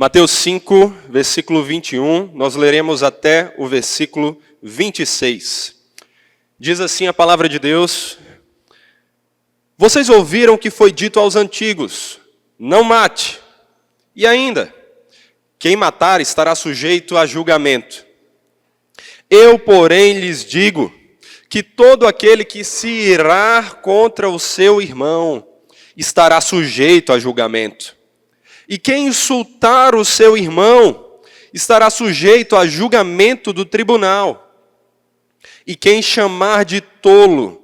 Mateus 5, versículo 21, nós leremos até o versículo 26. Diz assim a palavra de Deus: Vocês ouviram o que foi dito aos antigos, não mate. E ainda, quem matar estará sujeito a julgamento. Eu, porém, lhes digo que todo aquele que se irar contra o seu irmão estará sujeito a julgamento. E quem insultar o seu irmão estará sujeito a julgamento do tribunal. E quem chamar de tolo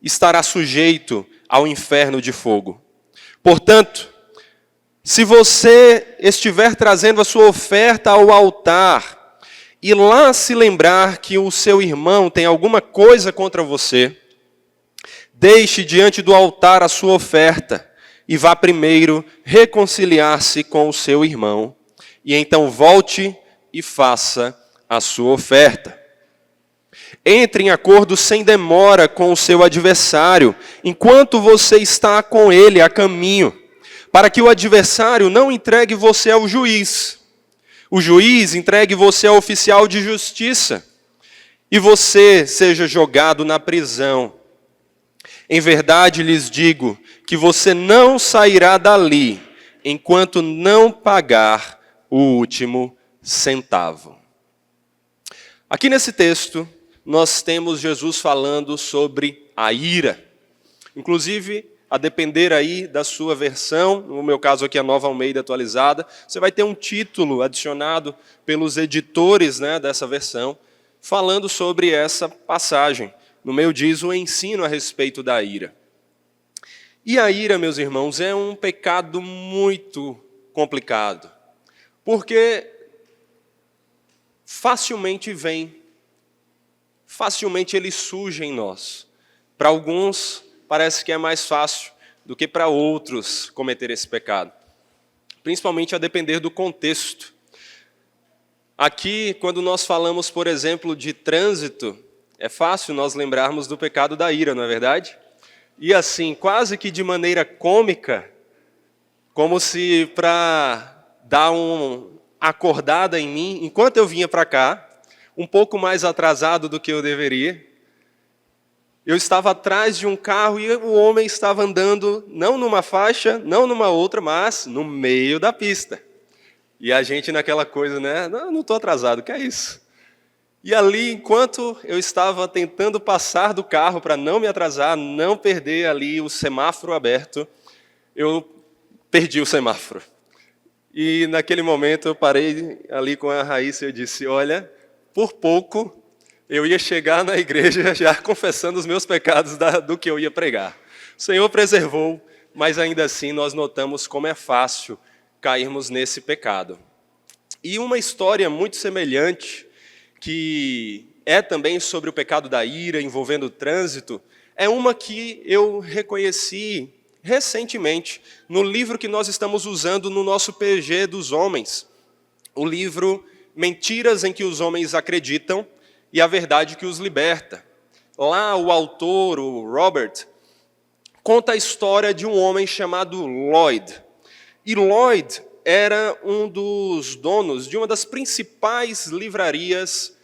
estará sujeito ao inferno de fogo. Portanto, se você estiver trazendo a sua oferta ao altar e lá se lembrar que o seu irmão tem alguma coisa contra você, deixe diante do altar a sua oferta e vá primeiro reconciliar-se com o seu irmão, e então volte e faça a sua oferta. Entre em acordo sem demora com o seu adversário, enquanto você está com ele a caminho, para que o adversário não entregue você ao juiz. O juiz entregue você ao oficial de justiça, e você seja jogado na prisão. Em verdade lhes digo que você não sairá dali enquanto não pagar o último centavo. Aqui nesse texto, nós temos Jesus falando sobre a ira. Inclusive, a depender aí da sua versão, no meu caso aqui a Nova Almeida atualizada, você vai ter um título adicionado pelos editores, dessa versão, falando sobre essa passagem. No meio diz o ensino a respeito da ira. E a ira, meus irmãos, é um pecado muito complicado, porque facilmente ele surge em nós. Para alguns, parece que é mais fácil do que para outros cometer esse pecado, principalmente a depender do contexto. Aqui, quando nós falamos, por exemplo, de trânsito, é fácil nós lembrarmos do pecado da ira, não é verdade? E assim, quase que de maneira cômica, como se para dar uma acordada em mim, enquanto eu vinha para cá, um pouco mais atrasado do que eu deveria, eu estava atrás de um carro e o homem estava andando não numa faixa, não numa outra, mas no meio da pista. E a gente naquela coisa, não estou atrasado, o que é isso? E ali, enquanto eu estava tentando passar do carro para não me atrasar, não perder ali o semáforo aberto, eu perdi o semáforo. E naquele momento eu parei ali com a Raíssa e eu disse, olha, por pouco eu ia chegar na igreja já confessando os meus pecados do que eu ia pregar. O Senhor preservou, mas ainda assim nós notamos como é fácil cairmos nesse pecado. E uma história muito semelhante, que é também sobre o pecado da ira, envolvendo o trânsito, é uma que eu reconheci recentemente no livro que nós estamos usando no nosso PG dos homens, o livro Mentiras em que os Homens Acreditam e a Verdade que os Liberta. Lá o autor, o Robert, conta a história de um homem chamado Lloyd. E Lloyd era um dos donos de uma das principais livrarias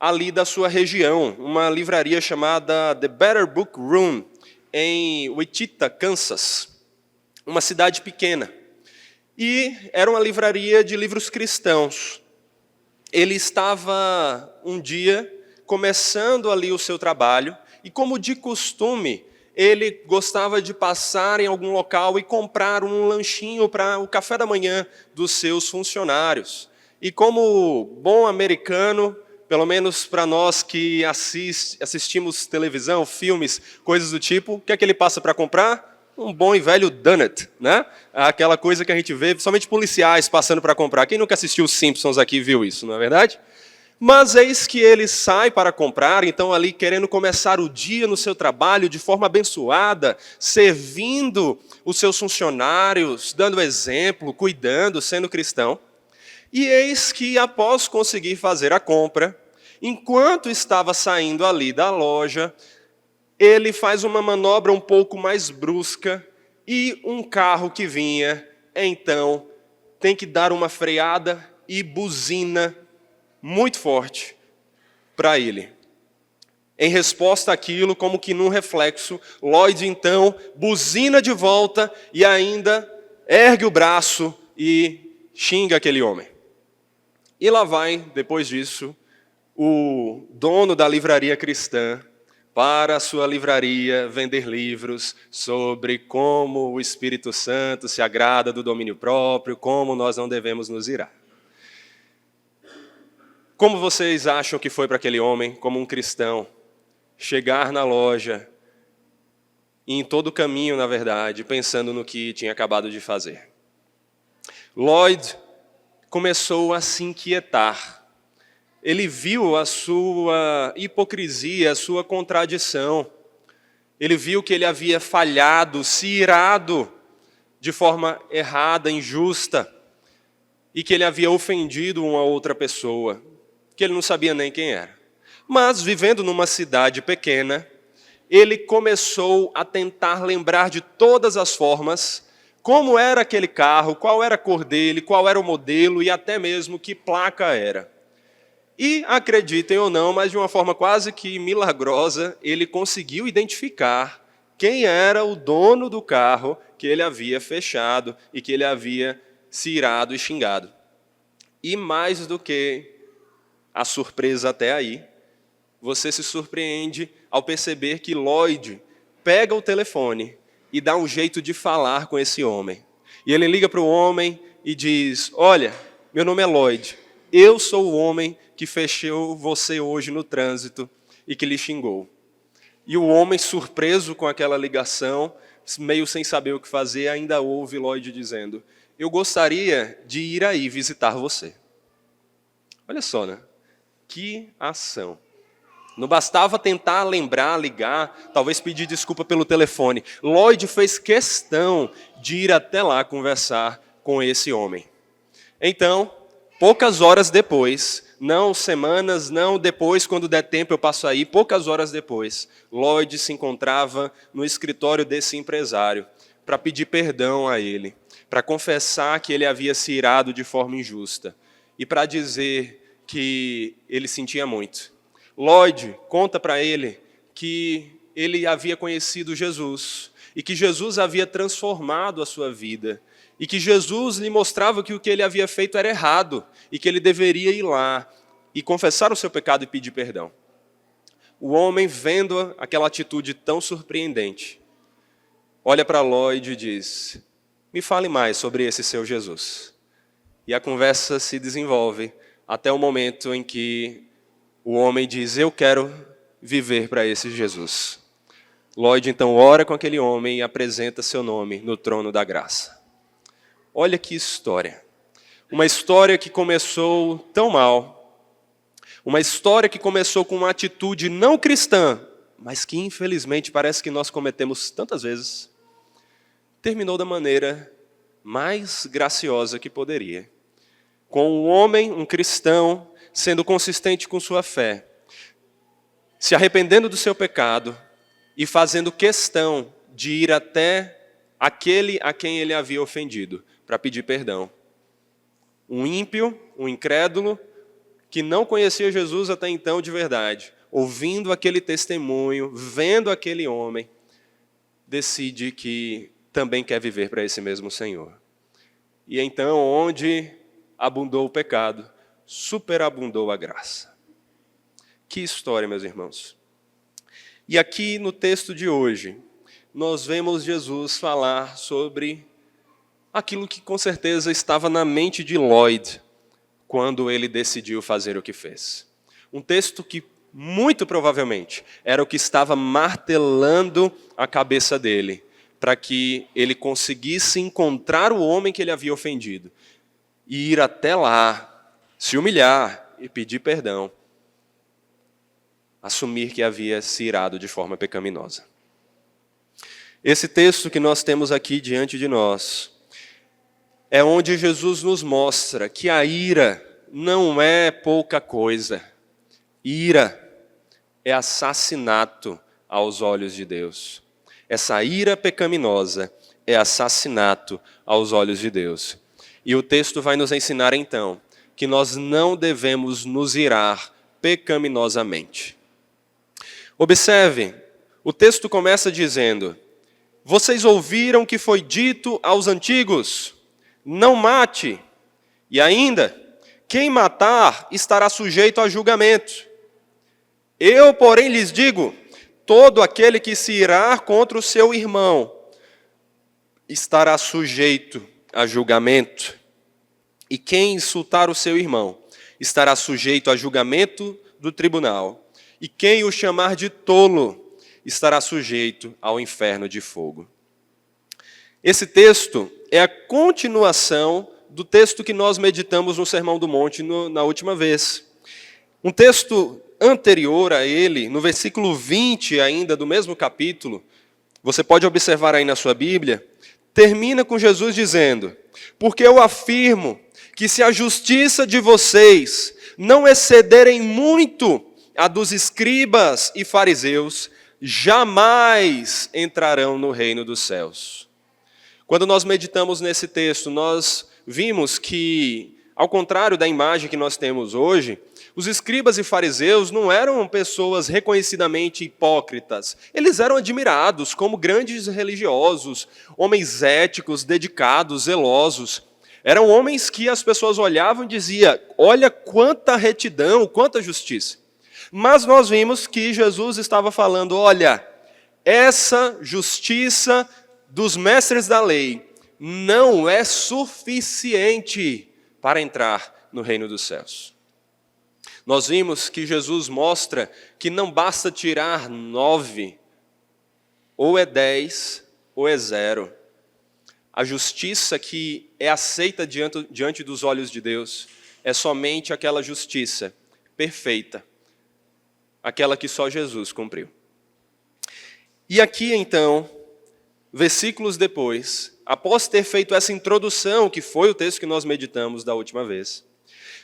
ali da sua região, uma livraria chamada The Better Book Room, em Wichita, Kansas, uma cidade pequena. E era uma livraria de livros cristãos. Ele estava um dia começando ali o seu trabalho e, como de costume, ele gostava de passar em algum local e comprar um lanchinho para o café da manhã dos seus funcionários. E como bom americano, pelo menos para nós que assistimos televisão, filmes, coisas do tipo, o que é que ele passa para comprar? Um bom e velho donut, Aquela coisa que a gente vê, somente policiais passando para comprar. Quem nunca assistiu os Simpsons aqui viu isso, não é verdade? Mas eis que ele sai para comprar, então ali querendo começar o dia no seu trabalho de forma abençoada, servindo os seus funcionários, dando exemplo, cuidando, sendo cristão. E eis que após conseguir fazer a compra, enquanto estava saindo ali da loja, ele faz uma manobra um pouco mais brusca e um carro que vinha, então, tem que dar uma freada e buzina muito forte para ele. Em resposta àquilo, como que num reflexo, Lloyd então buzina de volta e ainda ergue o braço e xinga aquele homem. E lá vai, depois disso, o dono da livraria cristã para a sua livraria vender livros sobre como o Espírito Santo se agrada do domínio próprio, como nós não devemos nos irar. Como vocês acham que foi para aquele homem, como um cristão, chegar na loja e em todo o caminho, na verdade, pensando no que tinha acabado de fazer? Lloyd começou a se inquietar. Ele viu a sua hipocrisia, a sua contradição. Ele viu que ele havia falhado, se irado de forma errada, injusta, e que ele havia ofendido uma outra pessoa, que ele não sabia nem quem era. Mas, vivendo numa cidade pequena, ele começou a tentar lembrar de todas as formas como era aquele carro, qual era a cor dele, qual era o modelo e até mesmo que placa era. E, acreditem ou não, mas de uma forma quase que milagrosa, ele conseguiu identificar quem era o dono do carro que ele havia fechado e que ele havia se irado e xingado. E mais do que a surpresa até aí, você se surpreende ao perceber que Lloyd pega o telefone e dá um jeito de falar com esse homem. E ele liga para o homem e diz: olha, meu nome é Lloyd, eu sou o homem que fechou você hoje no trânsito e que lhe xingou. E o homem, surpreso com aquela ligação, meio sem saber o que fazer, ainda ouve Lloyd dizendo: eu gostaria de ir aí visitar você. Olha só, né? Que ação. Não bastava tentar lembrar, ligar, talvez pedir desculpa pelo telefone. Lloyd fez questão de ir até lá conversar com esse homem. Então, poucas horas depois, não semanas, não depois, quando der tempo eu passo aí, poucas horas depois, Lloyd se encontrava no escritório desse empresário para pedir perdão a ele, para confessar que ele havia se irado de forma injusta e para dizer que ele sentia muito. Lloyd conta para ele que ele havia conhecido Jesus e que Jesus havia transformado a sua vida e que Jesus lhe mostrava que o que ele havia feito era errado e que ele deveria ir lá e confessar o seu pecado e pedir perdão. O homem, vendo aquela atitude tão surpreendente, olha para Lloyd e diz: me fale mais sobre esse seu Jesus. E a conversa se desenvolve até o momento em que o homem diz: eu quero viver para esse Jesus. Lloyd então ora com aquele homem e apresenta seu nome no trono da graça. Olha que história. Uma história que começou tão mal. Uma história que começou com uma atitude não cristã, mas que infelizmente parece que nós cometemos tantas vezes. Terminou da maneira mais graciosa que poderia. Com um homem, um cristão, sendo consistente com sua fé, se arrependendo do seu pecado e fazendo questão de ir até aquele a quem ele havia ofendido, para pedir perdão. Um ímpio, um incrédulo, que não conhecia Jesus até então de verdade, ouvindo aquele testemunho, vendo aquele homem, decide que também quer viver para esse mesmo Senhor. E então, onde abundou o pecado, superabundou a graça. Que história, meus irmãos. E aqui no texto de hoje, nós vemos Jesus falar sobre aquilo que com certeza estava na mente de Lloyd quando ele decidiu fazer o que fez. Um texto que muito provavelmente era o que estava martelando a cabeça dele, para que ele conseguisse encontrar o homem que ele havia ofendido e ir até lá, se humilhar e pedir perdão, assumir que havia se irado de forma pecaminosa. Esse texto que nós temos aqui diante de nós é onde Jesus nos mostra que a ira não é pouca coisa. Ira é assassinato aos olhos de Deus. Essa ira pecaminosa é assassinato aos olhos de Deus. E o texto vai nos ensinar então que nós não devemos nos irar pecaminosamente. Observe, o texto começa dizendo: vocês ouviram que foi dito aos antigos, não mate, e ainda, quem matar estará sujeito a julgamento. Eu, porém, lhes digo, todo aquele que se irar contra o seu irmão estará sujeito a julgamento. E quem insultar o seu irmão estará sujeito a julgamento do tribunal. E quem o chamar de tolo estará sujeito ao inferno de fogo. Esse texto é a continuação do texto que nós meditamos no Sermão do Monte na última vez. Um texto anterior a ele, no versículo 20 ainda do mesmo capítulo, você pode observar aí na sua Bíblia, termina com Jesus dizendo: porque eu afirmo que se a justiça de vocês não excederem muito a dos escribas e fariseus, jamais entrarão no reino dos céus. Quando nós meditamos nesse texto, nós vimos que, ao contrário da imagem que nós temos hoje, os escribas e fariseus não eram pessoas reconhecidamente hipócritas. Eles eram admirados como grandes religiosos, homens éticos, dedicados, zelosos. Eram homens que as pessoas olhavam e diziam: olha quanta retidão, quanta justiça. Mas nós vimos que Jesus estava falando: olha, essa justiça dos mestres da lei não é suficiente para entrar no reino dos céus. Nós vimos que Jesus mostra que não basta tirar 9, ou é 10, ou é 0. A justiça que é aceita diante dos olhos de Deus é somente aquela justiça perfeita, aquela que só Jesus cumpriu. E aqui então, versículos depois, após ter feito essa introdução, que foi o texto que nós meditamos da última vez,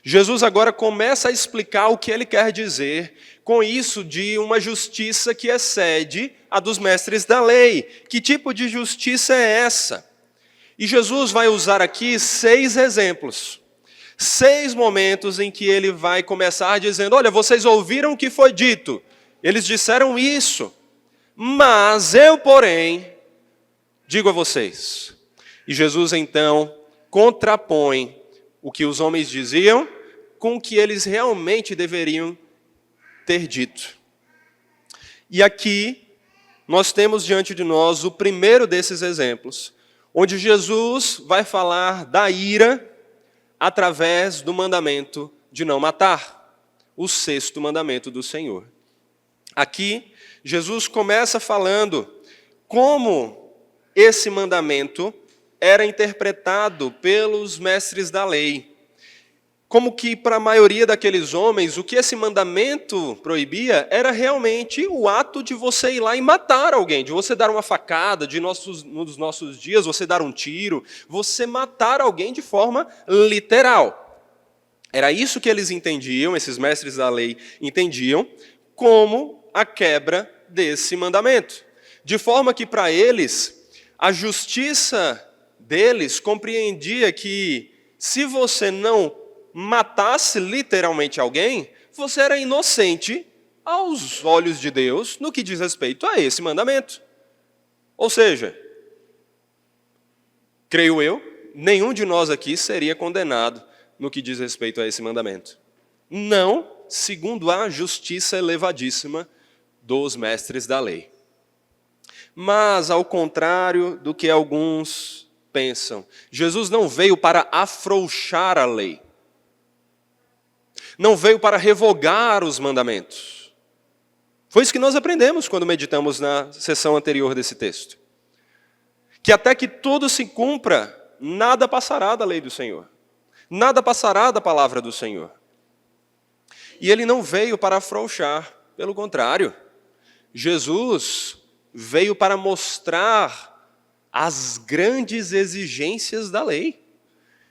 Jesus agora começa a explicar o que ele quer dizer com isso de uma justiça que excede a dos mestres da lei. Que tipo de justiça é essa? E Jesus vai usar aqui 6 exemplos. 6 momentos em que ele vai começar dizendo: olha, vocês ouviram o que foi dito. Eles disseram isso. Mas eu, porém, digo a vocês. E Jesus então contrapõe o que os homens diziam com o que eles realmente deveriam ter dito. E aqui nós temos diante de nós o primeiro desses exemplos, onde Jesus vai falar da ira através do mandamento de não matar, o 6º mandamento do Senhor. Aqui, Jesus começa falando como esse mandamento era interpretado pelos mestres da lei. Como que para a maioria daqueles homens, o que esse mandamento proibia era realmente o ato de você ir lá e matar alguém, de você dar uma facada, nos nossos dias você dar um tiro, você matar alguém de forma literal. Era isso que eles entendiam, esses mestres da lei entendiam, como a quebra desse mandamento. De forma que para eles, a justiça deles compreendia que se você não matasse literalmente alguém, você era inocente aos olhos de Deus no que diz respeito a esse mandamento. Ou seja, creio eu, nenhum de nós aqui seria condenado no que diz respeito a esse mandamento. Não segundo a justiça elevadíssima dos mestres da lei. Mas, ao contrário do que alguns pensam, Jesus não veio para afrouxar a lei. Não veio para revogar os mandamentos. Foi isso que nós aprendemos quando meditamos na sessão anterior desse texto. Que até que tudo se cumpra, nada passará da lei do Senhor. Nada passará da palavra do Senhor. E ele não veio para afrouxar, pelo contrário. Jesus veio para mostrar as grandes exigências da lei.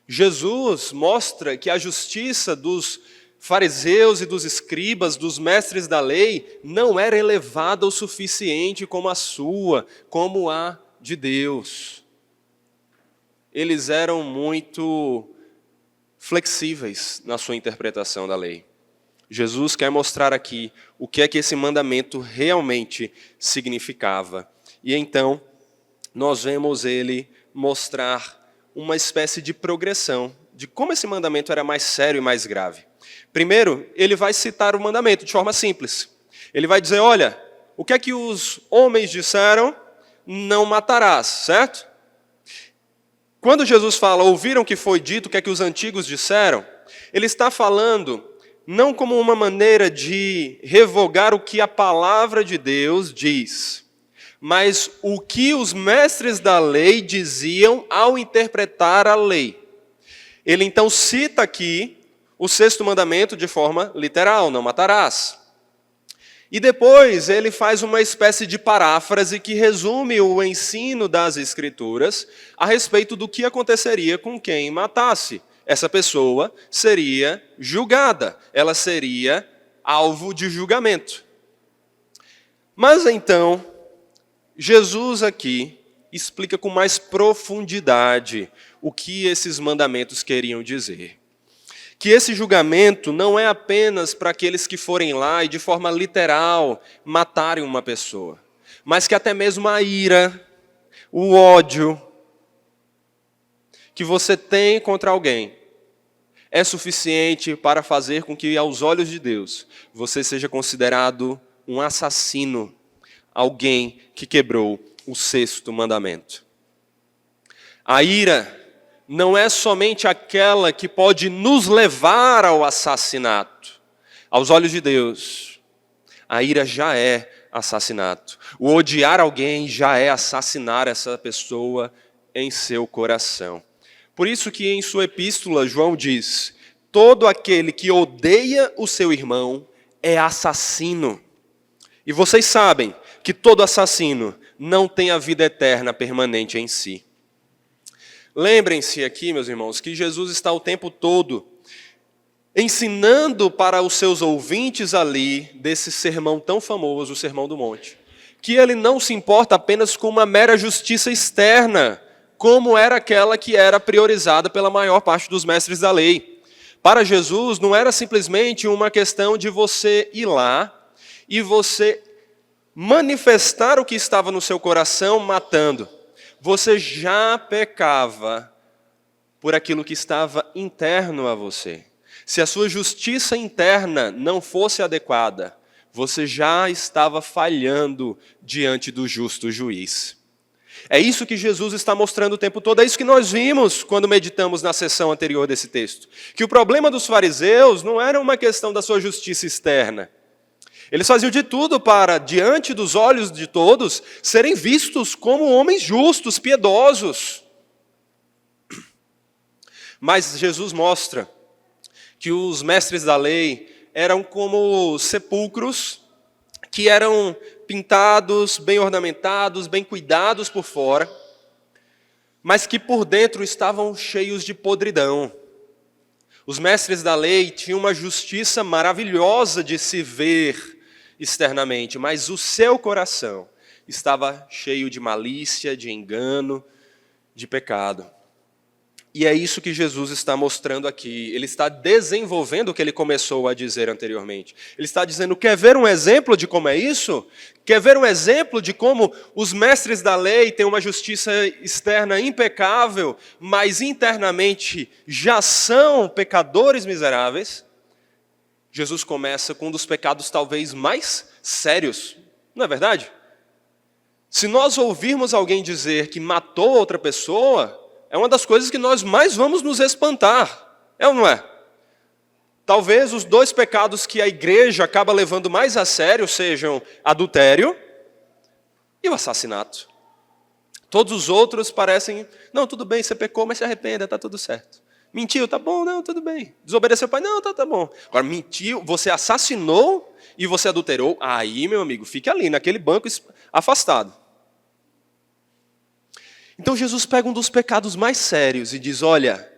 Jesus mostra que a justiça dos fariseus e dos escribas, dos mestres da lei, não era elevada o suficiente como a sua, como a de Deus. eles eram muito flexíveis na sua interpretação da lei. Jesus quer mostrar aqui o que é que esse mandamento realmente significava. E então, nós vemos ele mostrar uma espécie de progressão de como esse mandamento era mais sério e mais grave. Primeiro, ele vai citar o mandamento de forma simples. Ele vai dizer, olha, o que é que os homens disseram? Não matarás, certo? Quando Jesus fala, ouviram o que foi dito, o que é que os antigos disseram? Ele está falando não como uma maneira de revogar o que a palavra de Deus diz, mas o que os mestres da lei diziam ao interpretar a lei. Ele então cita aqui o sexto mandamento de forma literal, não matarás. E depois ele faz uma espécie de paráfrase que resume o ensino das Escrituras a respeito do que aconteceria com quem matasse. Essa pessoa seria julgada, ela seria alvo de julgamento. Mas então, Jesus aqui explica com mais profundidade o que esses mandamentos queriam dizer. Que esse julgamento não é apenas para aqueles que forem lá e de forma literal matarem uma pessoa, mas que até mesmo a ira, o ódio que você tem contra alguém é suficiente para fazer com que, aos olhos de Deus, você seja considerado um assassino, alguém que quebrou o sexto mandamento. A ira não é somente aquela que pode nos levar ao assassinato. Aos olhos de Deus, a ira já é assassinato. O odiar alguém já é assassinar essa pessoa em seu coração. Por isso que em sua epístola, João diz, todo aquele que odeia o seu irmão é assassino. E vocês sabem que todo assassino não tem a vida eterna permanente em si. Lembrem-se aqui, meus irmãos, que Jesus está o tempo todo ensinando para os seus ouvintes ali desse sermão tão famoso, o Sermão do Monte, que ele não se importa apenas com uma mera justiça externa, como era aquela que era priorizada pela maior parte dos mestres da lei. Para Jesus, não era simplesmente uma questão de você ir lá e você manifestar o que estava no seu coração matando. Você já pecava por aquilo que estava interno a você. Se a sua justiça interna não fosse adequada, você já estava falhando diante do justo juiz. É isso que Jesus está mostrando o tempo todo, é isso que nós vimos quando meditamos na sessão anterior desse texto. Que o problema dos fariseus não era uma questão da sua justiça externa. Eles faziam de tudo para, diante dos olhos de todos, serem vistos como homens justos, piedosos. Mas Jesus mostra que os mestres da lei eram como sepulcros que eram pintados, bem ornamentados, bem cuidados por fora, mas que por dentro estavam cheios de podridão. Os mestres da lei tinham uma justiça maravilhosa de se ver externamente, mas o seu coração estava cheio de malícia, de engano, de pecado. E é isso que Jesus está mostrando aqui. Ele está desenvolvendo o que ele começou a dizer anteriormente. Ele está dizendo, quer ver um exemplo de como é isso? Quer ver um exemplo de como os mestres da lei têm uma justiça externa impecável, mas internamente já são pecadores miseráveis? Jesus começa com um dos pecados talvez mais sérios, não é verdade? Se nós ouvirmos alguém dizer que matou outra pessoa, é uma das coisas que nós mais vamos nos espantar, é ou não é? Talvez os dois pecados que a igreja acaba levando mais a sério sejam adultério e o assassinato. Todos os outros parecem, não, tudo bem, você pecou, mas se arrependa, está tudo certo. Mentiu, tá bom, não, tudo bem. Desobedeceu o pai, não, tá bom. Agora, mentiu, você assassinou e você adulterou, aí, meu amigo, fique ali, naquele banco afastado. Então Jesus pega um dos pecados mais sérios e diz, olha,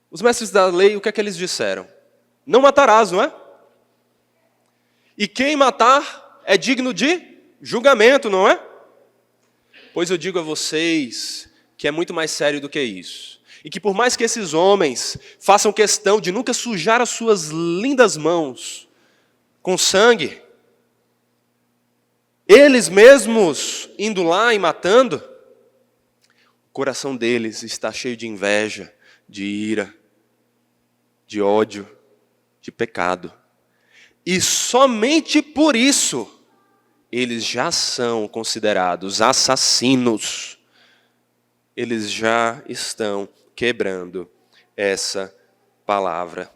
os mestres da lei, o que é que eles disseram? Não matarás, não é? E quem matar é digno de julgamento, não é? Pois eu digo a vocês que é muito mais sério do que isso. E que por mais que esses homens façam questão de nunca sujar as suas lindas mãos com sangue, eles mesmos indo lá e matando, o coração deles está cheio de inveja, de ira, de ódio, de pecado. E somente por isso, eles já são considerados assassinos. Eles já estão quebrando essa palavra.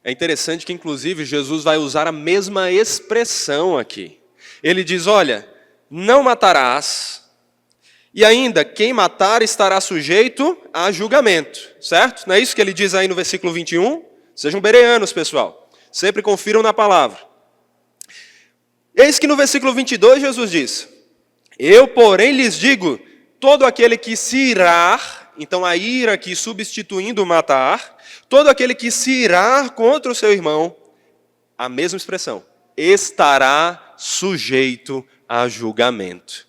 É interessante que, inclusive, Jesus vai usar a mesma expressão aqui. Ele diz, olha, não matarás, e ainda, quem matar estará sujeito a julgamento, certo? Não é isso que ele diz aí no versículo 21? Sejam bereanos, pessoal. Sempre confiram na palavra. Eis que no versículo 22 Jesus diz, eu, porém, lhes digo, todo aquele que se irar, então a ira aqui substituindo o matar, todo aquele que se irar contra o seu irmão, a mesma expressão, estará sujeito a julgamento.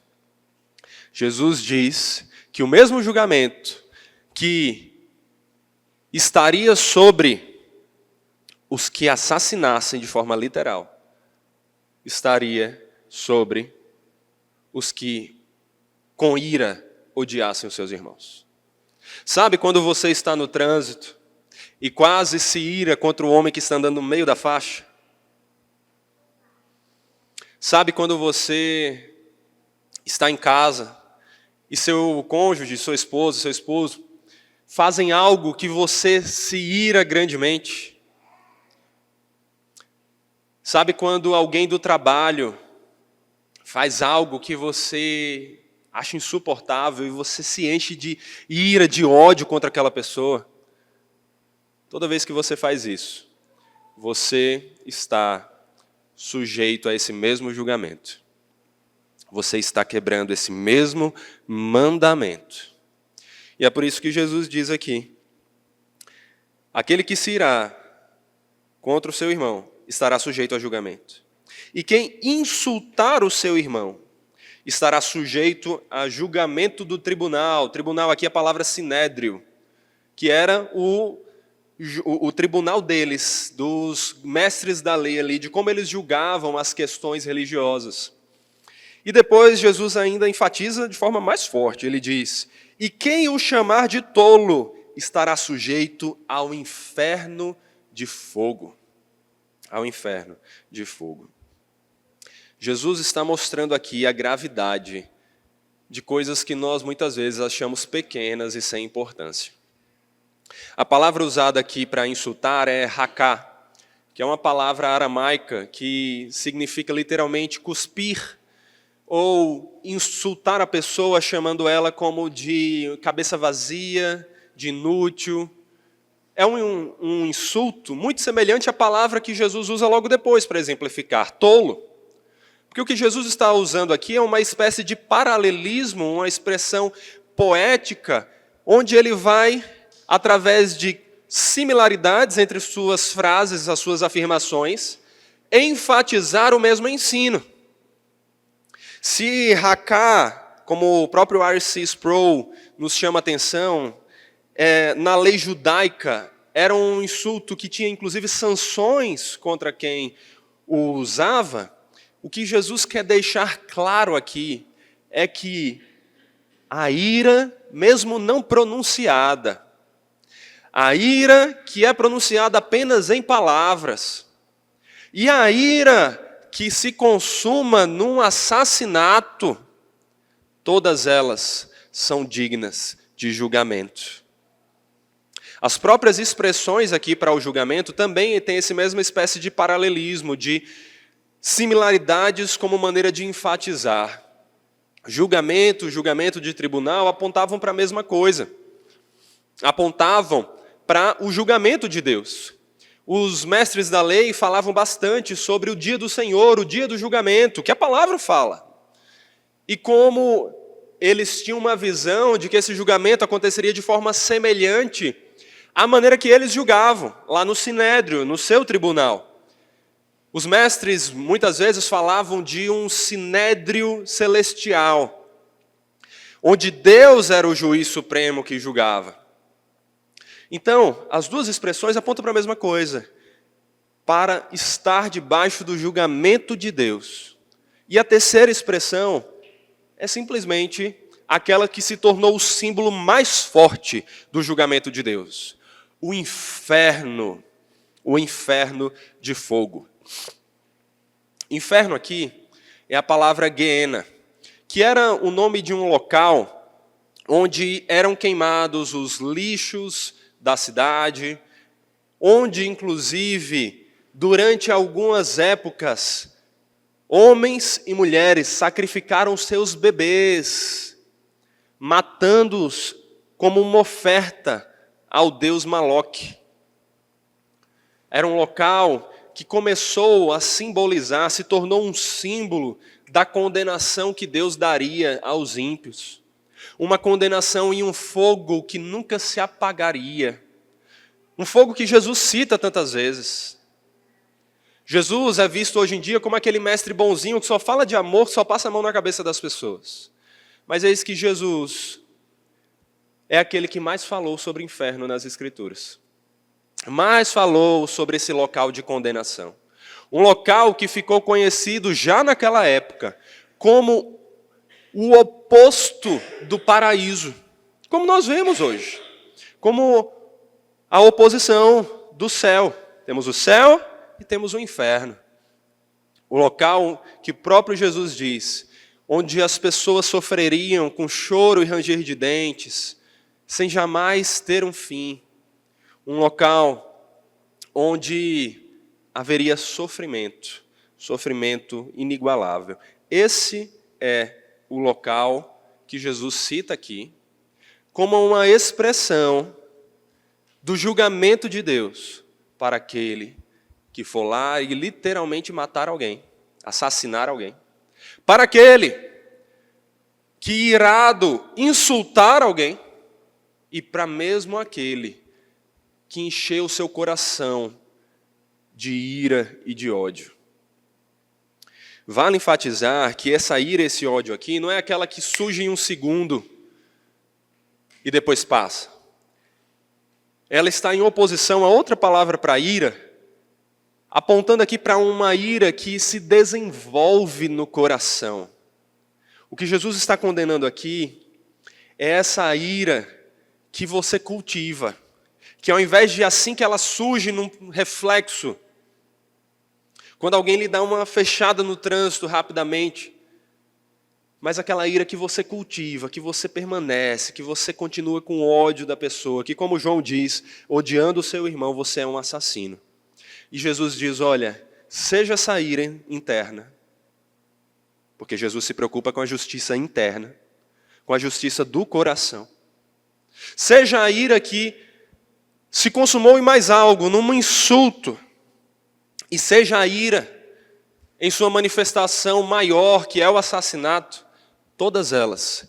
Jesus diz que o mesmo julgamento que estaria sobre os que assassinassem de forma literal, estaria sobre os que com ira odiassem os seus irmãos. Sabe quando você está no trânsito e quase se ira contra o homem que está andando no meio da faixa? Sabe quando você está em casa e seu cônjuge, sua esposa, seu esposo fazem algo que você se ira grandemente? Sabe quando alguém do trabalho faz algo que você acha insuportável e você se enche de ira, de ódio contra aquela pessoa? Toda vez que você faz isso, você está sujeito a esse mesmo julgamento. Você está quebrando esse mesmo mandamento. E é por isso que Jesus diz aqui, aquele que se irá contra o seu irmão estará sujeito a julgamento. E quem insultar o seu irmão estará sujeito a julgamento do tribunal. Tribunal aqui é a palavra sinédrio, que era o tribunal deles, dos mestres da lei ali, de como eles julgavam as questões religiosas. E depois Jesus ainda enfatiza de forma mais forte, ele diz, e quem o chamar de tolo estará sujeito ao inferno de fogo. Ao inferno de fogo. Jesus está mostrando aqui a gravidade de coisas que nós muitas vezes achamos pequenas e sem importância. A palavra usada aqui para insultar é raká, que é uma palavra aramaica que significa literalmente cuspir ou insultar a pessoa chamando ela como de cabeça vazia, de inútil. É um insulto muito semelhante à palavra que Jesus usa logo depois para exemplificar, tolo. Porque o que Jesus está usando aqui é uma espécie de paralelismo, uma expressão poética, onde ele vai, através de similaridades entre suas frases, as suas afirmações, enfatizar o mesmo ensino. Se raká, como o próprio R.C. Sproul nos chama a atenção, na lei judaica, era um insulto que tinha inclusive sanções contra quem o usava, o que Jesus quer deixar claro aqui é que a ira, mesmo não pronunciada, a ira que é pronunciada apenas em palavras, e a ira que se consuma num assassinato, todas elas são dignas de julgamento. As próprias expressões aqui para o julgamento também têm essa mesma espécie de paralelismo, de similaridades como maneira de enfatizar. Julgamento de tribunal apontavam para a mesma coisa. Apontavam para o julgamento de Deus. Os mestres da lei falavam bastante sobre o dia do Senhor, o dia do julgamento, que a palavra fala. E como eles tinham uma visão de que esse julgamento aconteceria de forma semelhante à maneira que eles julgavam, lá no Sinédrio, no seu tribunal. Os mestres muitas vezes falavam de um sinédrio celestial, onde Deus era o juiz supremo que julgava. Então, as duas expressões apontam para a mesma coisa, para estar debaixo do julgamento de Deus. E a terceira expressão é simplesmente aquela que se tornou o símbolo mais forte do julgamento de Deus: o inferno de fogo. Inferno aqui é a palavra Geena, que era o nome de um local onde eram queimados os lixos da cidade, onde, inclusive, durante algumas épocas, homens e mulheres sacrificaram seus bebês, matando-os como uma oferta ao deus Moloque. Era um local que começou a simbolizar, se tornou um símbolo da condenação que Deus daria aos ímpios. Uma condenação em um fogo que nunca se apagaria. Um fogo que Jesus cita tantas vezes. Jesus é visto hoje em dia como aquele mestre bonzinho que só fala de amor, que só passa a mão na cabeça das pessoas. Mas eis que Jesus é aquele que mais falou sobre o inferno nas Escrituras. Mais falou sobre esse local de condenação. Um local que ficou conhecido já naquela época como o oposto do paraíso, como nós vemos hoje, como a oposição do céu. Temos o céu e temos o inferno. O local que o próprio Jesus diz, onde as pessoas sofreriam com choro e ranger de dentes, sem jamais ter um fim. Um local onde haveria sofrimento inigualável. Esse é o local que Jesus cita aqui como uma expressão do julgamento de Deus para aquele que for lá e literalmente matar alguém, assassinar alguém. Para aquele que irado insultar alguém e para mesmo aquele que encheu o seu coração de ira e de ódio. Vale enfatizar que essa ira e esse ódio aqui não é aquela que surge em um segundo e depois passa. Ela está em oposição a outra palavra para ira, apontando aqui para uma ira que se desenvolve no coração. O que Jesus está condenando aqui é essa ira que você cultiva, que ao invés de assim que ela surge num reflexo, quando alguém lhe dá uma fechada no trânsito rapidamente, mas aquela ira que você cultiva, que você permanece, que você continua com ódio da pessoa, que como João diz, odiando o seu irmão, você é um assassino. E Jesus diz, olha, seja essa ira interna, porque Jesus se preocupa com a justiça interna, com a justiça do coração. Seja a ira que se consumou em mais algo, num insulto, e seja a ira em sua manifestação maior, que é o assassinato, todas elas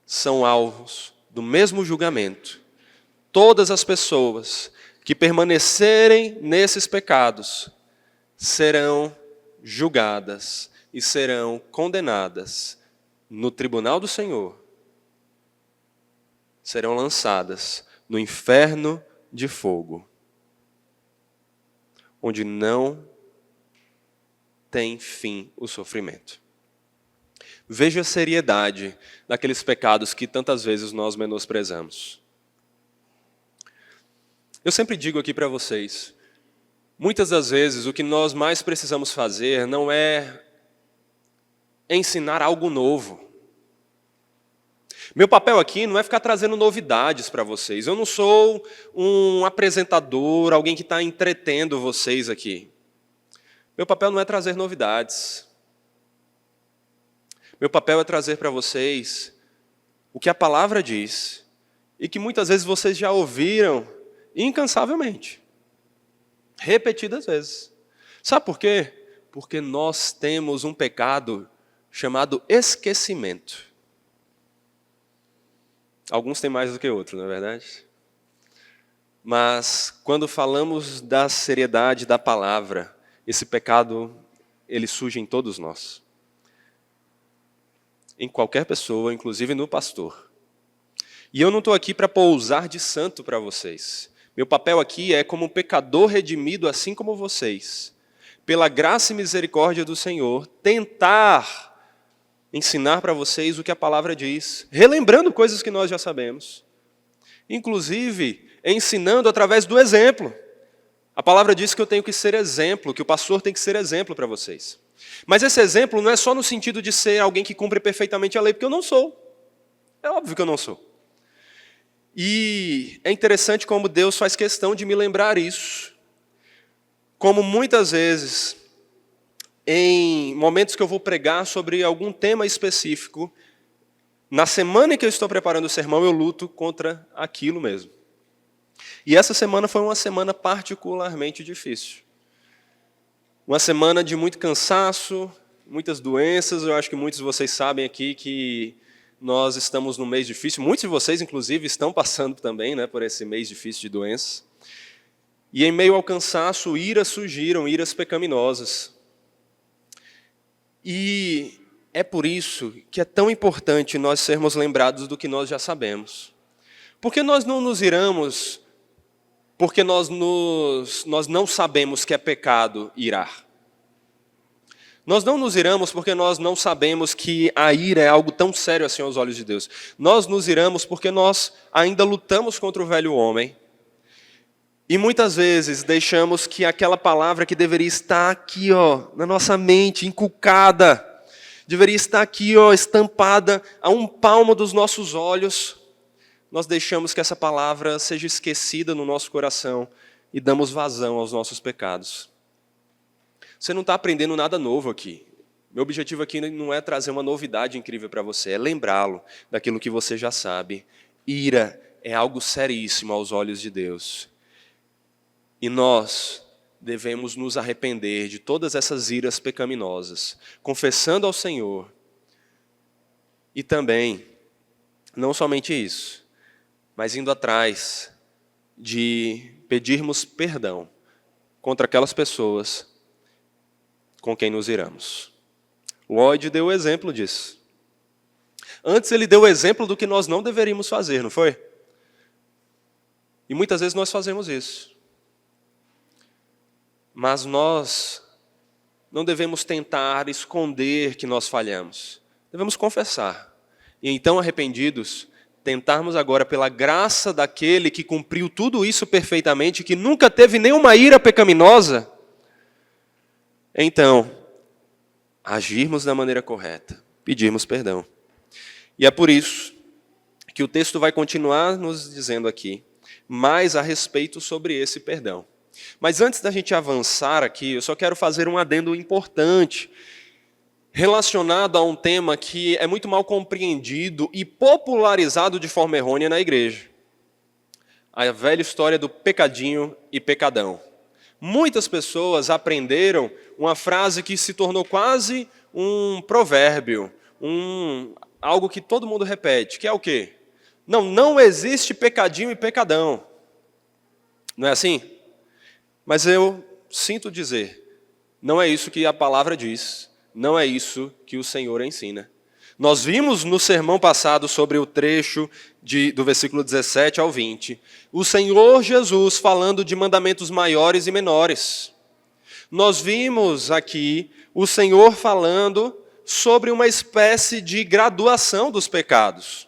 são alvos do mesmo julgamento. Todas as pessoas que permanecerem nesses pecados serão julgadas e serão condenadas no tribunal do Senhor. Serão lançadas no inferno de fogo, onde não tem fim o sofrimento. Veja a seriedade daqueles pecados que tantas vezes nós menosprezamos. Eu sempre digo aqui para vocês, muitas das vezes o que nós mais precisamos fazer não é ensinar algo novo. Meu papel aqui não é ficar trazendo novidades para vocês. Eu não sou um apresentador, alguém que está entretendo vocês aqui. Meu papel não é trazer novidades. Meu papel é trazer para vocês o que a palavra diz e que muitas vezes vocês já ouviram incansavelmente, repetidas vezes. Sabe por quê? Porque nós temos um pecado chamado esquecimento. Alguns têm mais do que outros, não é verdade? Mas quando falamos da seriedade da palavra, esse pecado, ele surge em todos nós. em qualquer pessoa, inclusive no pastor. E eu não estou aqui para pousar de santo para vocês. Meu papel aqui é como um pecador redimido, assim como vocês, pela graça e misericórdia do Senhor, tentar ensinar para vocês o que a palavra diz, relembrando coisas que nós já sabemos. Inclusive, ensinando através do exemplo. A palavra diz que eu tenho que ser exemplo, que o pastor tem que ser exemplo para vocês. Mas esse exemplo não é só no sentido de ser alguém que cumpre perfeitamente a lei, porque eu não sou. É óbvio que eu não sou. E é interessante como Deus faz questão de me lembrar isso. Como muitas vezes, em momentos que eu vou pregar sobre algum tema específico, na semana em que eu estou preparando o sermão, eu luto contra aquilo mesmo. E essa semana foi uma semana particularmente difícil. Uma semana de muito cansaço, muitas doenças. Eu acho que muitos de vocês sabem aqui que nós estamos num mês difícil. Muitos de vocês, inclusive, estão passando também, né, por esse mês difícil de doenças. E em meio ao cansaço, iras surgiram, iras pecaminosas. E é por isso que é tão importante nós sermos lembrados do que nós já sabemos. Porque nós não nos iramos, porque nós não sabemos que é pecado irar. Nós não nos iramos porque nós não sabemos que a ira é algo tão sério assim aos olhos de Deus. Nós nos iramos porque nós ainda lutamos contra o velho homem. E muitas vezes deixamos que aquela palavra que deveria estar aqui, na nossa mente, inculcada, deveria estar aqui, estampada a um palmo dos nossos olhos, nós deixamos que essa palavra seja esquecida no nosso coração e damos vazão aos nossos pecados. Você não está aprendendo nada novo aqui. Meu objetivo aqui não é trazer uma novidade incrível para você, é lembrá-lo daquilo que você já sabe. Ira é algo seríssimo aos olhos de Deus. E nós devemos nos arrepender de todas essas iras pecaminosas, confessando ao Senhor. E também, não somente isso, mas indo atrás de pedirmos perdão contra aquelas pessoas com quem nos iramos. Lloyd deu o exemplo disso. Antes ele deu o exemplo do que nós não deveríamos fazer, não foi? E muitas vezes nós fazemos isso. Mas nós não devemos tentar esconder que nós falhamos. Devemos confessar. E então, arrependidos, tentarmos agora, pela graça daquele que cumpriu tudo isso perfeitamente, que nunca teve nenhuma ira pecaminosa, então, agirmos da maneira correta, pedirmos perdão. E é por isso que o texto vai continuar nos dizendo aqui mais a respeito sobre esse perdão. Mas antes da gente avançar aqui, eu só quero fazer um adendo importante relacionado a um tema que é muito mal compreendido e popularizado de forma errônea na igreja. A velha história do pecadinho e pecadão. Muitas pessoas aprenderam uma frase que se tornou quase um provérbio, algo que todo mundo repete, que é o quê? Não existe pecadinho e pecadão. Não é assim? Mas eu sinto dizer, não é isso que a palavra diz, não é isso que o Senhor ensina. Nós vimos no sermão passado sobre o trecho do versículo 17 ao 20, o Senhor Jesus falando de mandamentos maiores e menores. Nós vimos aqui o Senhor falando sobre uma espécie de graduação dos pecados.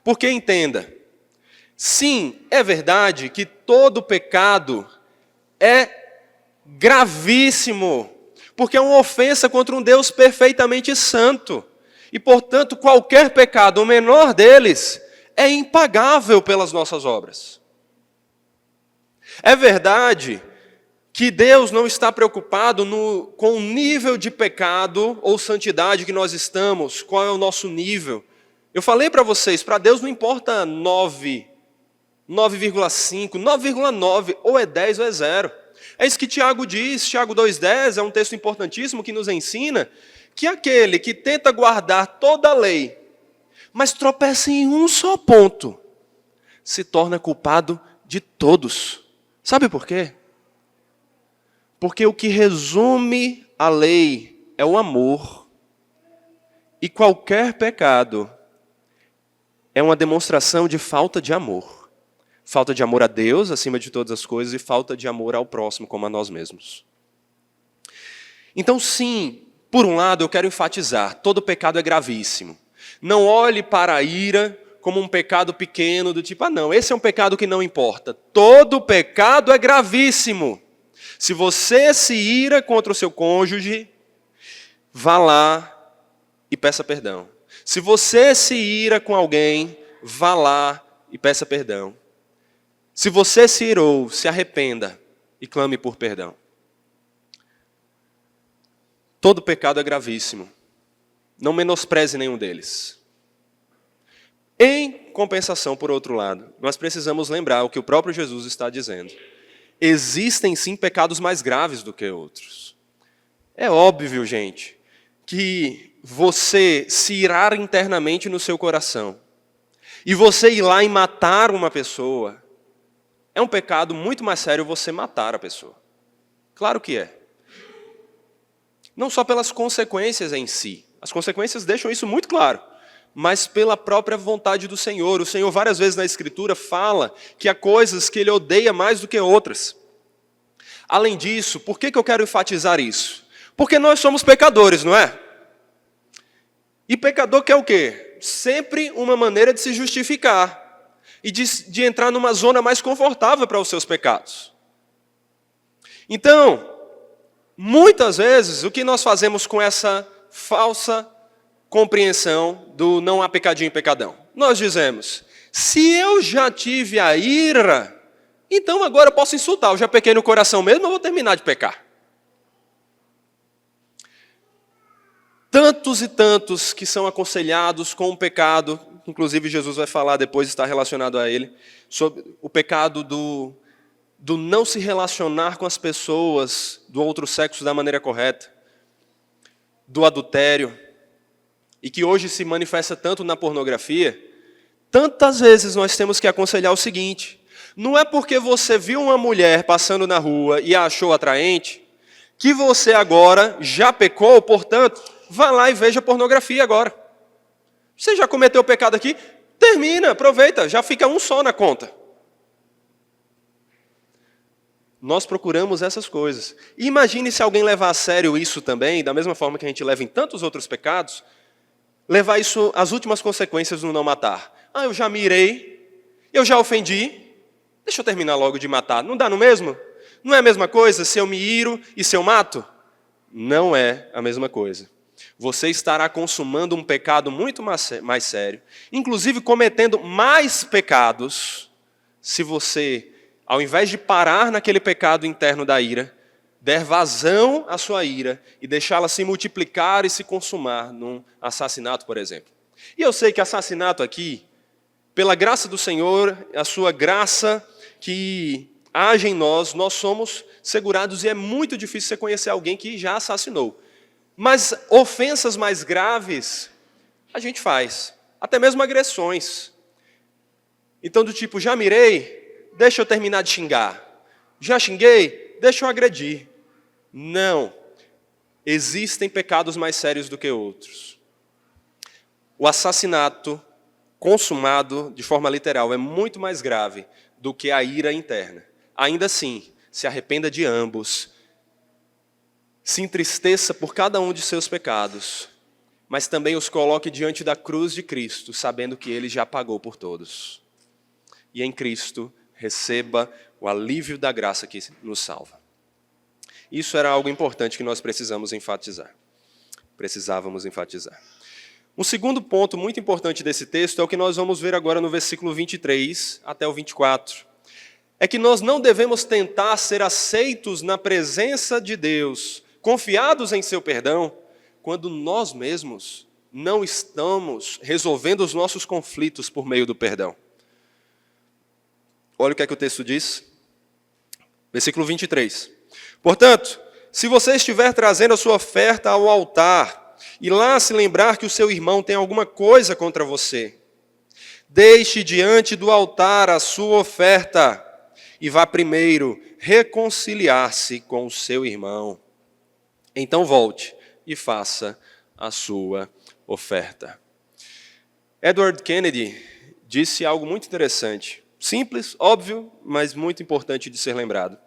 Porque entenda, sim, é verdade que todo pecado é gravíssimo, porque é uma ofensa contra um Deus perfeitamente santo. E, portanto, qualquer pecado, o menor deles, é impagável pelas nossas obras. É verdade que Deus não está preocupado com o nível de pecado ou santidade que nós estamos, qual é o nosso nível. Eu falei para vocês, para Deus não importa 9, 9,5, 9,9, ou é 10 ou é 0. É isso que Tiago diz, Tiago 2,10 é um texto importantíssimo que nos ensina que aquele que tenta guardar toda a lei, mas tropeça em um só ponto, se torna culpado de todos. Sabe por quê? Porque o que resume a lei é o amor. E qualquer pecado é uma demonstração de falta de amor. Falta de amor a Deus, acima de todas as coisas, e falta de amor ao próximo, como a nós mesmos. Então, sim, por um lado, eu quero enfatizar, todo pecado é gravíssimo. Não olhe para a ira como um pecado pequeno, do tipo, não, esse é um pecado que não importa. Todo pecado é gravíssimo. Se você se ira contra o seu cônjuge, vá lá e peça perdão. Se você se ira com alguém, vá lá e peça perdão. Se você se irou, se arrependa e clame por perdão. Todo pecado é gravíssimo. Não menospreze nenhum deles. Em compensação, por outro lado, nós precisamos lembrar o que o próprio Jesus está dizendo. Existem sim pecados mais graves do que outros. É óbvio, gente, que você se irar internamente no seu coração e você ir lá e matar uma pessoa, é um pecado muito mais sério você matar a pessoa. Claro que é. Não só pelas consequências em si. As consequências deixam isso muito claro. Mas pela própria vontade do Senhor. O Senhor várias vezes na Escritura fala que há coisas que Ele odeia mais do que outras. Além disso, por que eu quero enfatizar isso? Porque nós somos pecadores, não é? E pecador quer o quê? Sempre uma maneira de se justificar. E de entrar numa zona mais confortável para os seus pecados. Então, muitas vezes, o que nós fazemos com essa falsa compreensão do não há pecadinho e pecadão? Nós dizemos, se eu já tive a ira, então agora eu posso insultar, eu já pequei no coração mesmo, eu vou terminar de pecar. Tantos e tantos que são aconselhados com o pecado, inclusive Jesus vai falar depois, está relacionado a ele, sobre o pecado do não se relacionar com as pessoas do outro sexo da maneira correta, do adultério, e que hoje se manifesta tanto na pornografia. Tantas vezes nós temos que aconselhar o seguinte, não é porque você viu uma mulher passando na rua e a achou atraente, que você agora já pecou, portanto, vá lá e veja pornografia agora. Você já cometeu o pecado aqui? Termina, aproveita, já fica um só na conta. Nós procuramos essas coisas. E imagine se alguém levar a sério isso também, da mesma forma que a gente leva em tantos outros pecados, levar isso às últimas consequências no não matar. Eu já me irei, eu já ofendi, deixa eu terminar logo de matar. Não dá no mesmo? Não é a mesma coisa se eu me iro e se eu mato? Não é a mesma coisa. Você estará consumando um pecado muito mais sério, inclusive cometendo mais pecados, se você, ao invés de parar naquele pecado interno da ira, der vazão à sua ira e deixá-la se multiplicar e se consumar num assassinato, por exemplo. E eu sei que assassinato aqui, pela graça do Senhor, a sua graça que age em nós, nós somos segurados e é muito difícil você conhecer alguém que já assassinou. Mas ofensas mais graves, a gente faz. Até mesmo agressões. Então, do tipo, já mirei, deixa eu terminar de xingar. Já xinguei, deixa eu agredir. Não. Existem pecados mais sérios do que outros. O assassinato consumado de forma literal é muito mais grave do que a ira interna. Ainda assim, se arrependa de ambos. Se entristeça por cada um de seus pecados, mas também os coloque diante da cruz de Cristo, sabendo que Ele já pagou por todos. E em Cristo receba o alívio da graça que nos salva. Isso era algo importante que nós precisávamos enfatizar. Um segundo ponto muito importante desse texto é o que nós vamos ver agora no versículo 23 até o 24. É que nós não devemos tentar ser aceitos na presença de Deus, confiados em seu perdão, quando nós mesmos não estamos resolvendo os nossos conflitos por meio do perdão. Olha o que é que o texto diz. Versículo 23. Portanto, se você estiver trazendo a sua oferta ao altar, e lá se lembrar que o seu irmão tem alguma coisa contra você, deixe diante do altar a sua oferta, e vá primeiro reconciliar-se com o seu irmão. Então volte e faça a sua oferta. Edward Kennedy disse algo muito interessante. Simples, óbvio, mas muito importante de ser lembrado.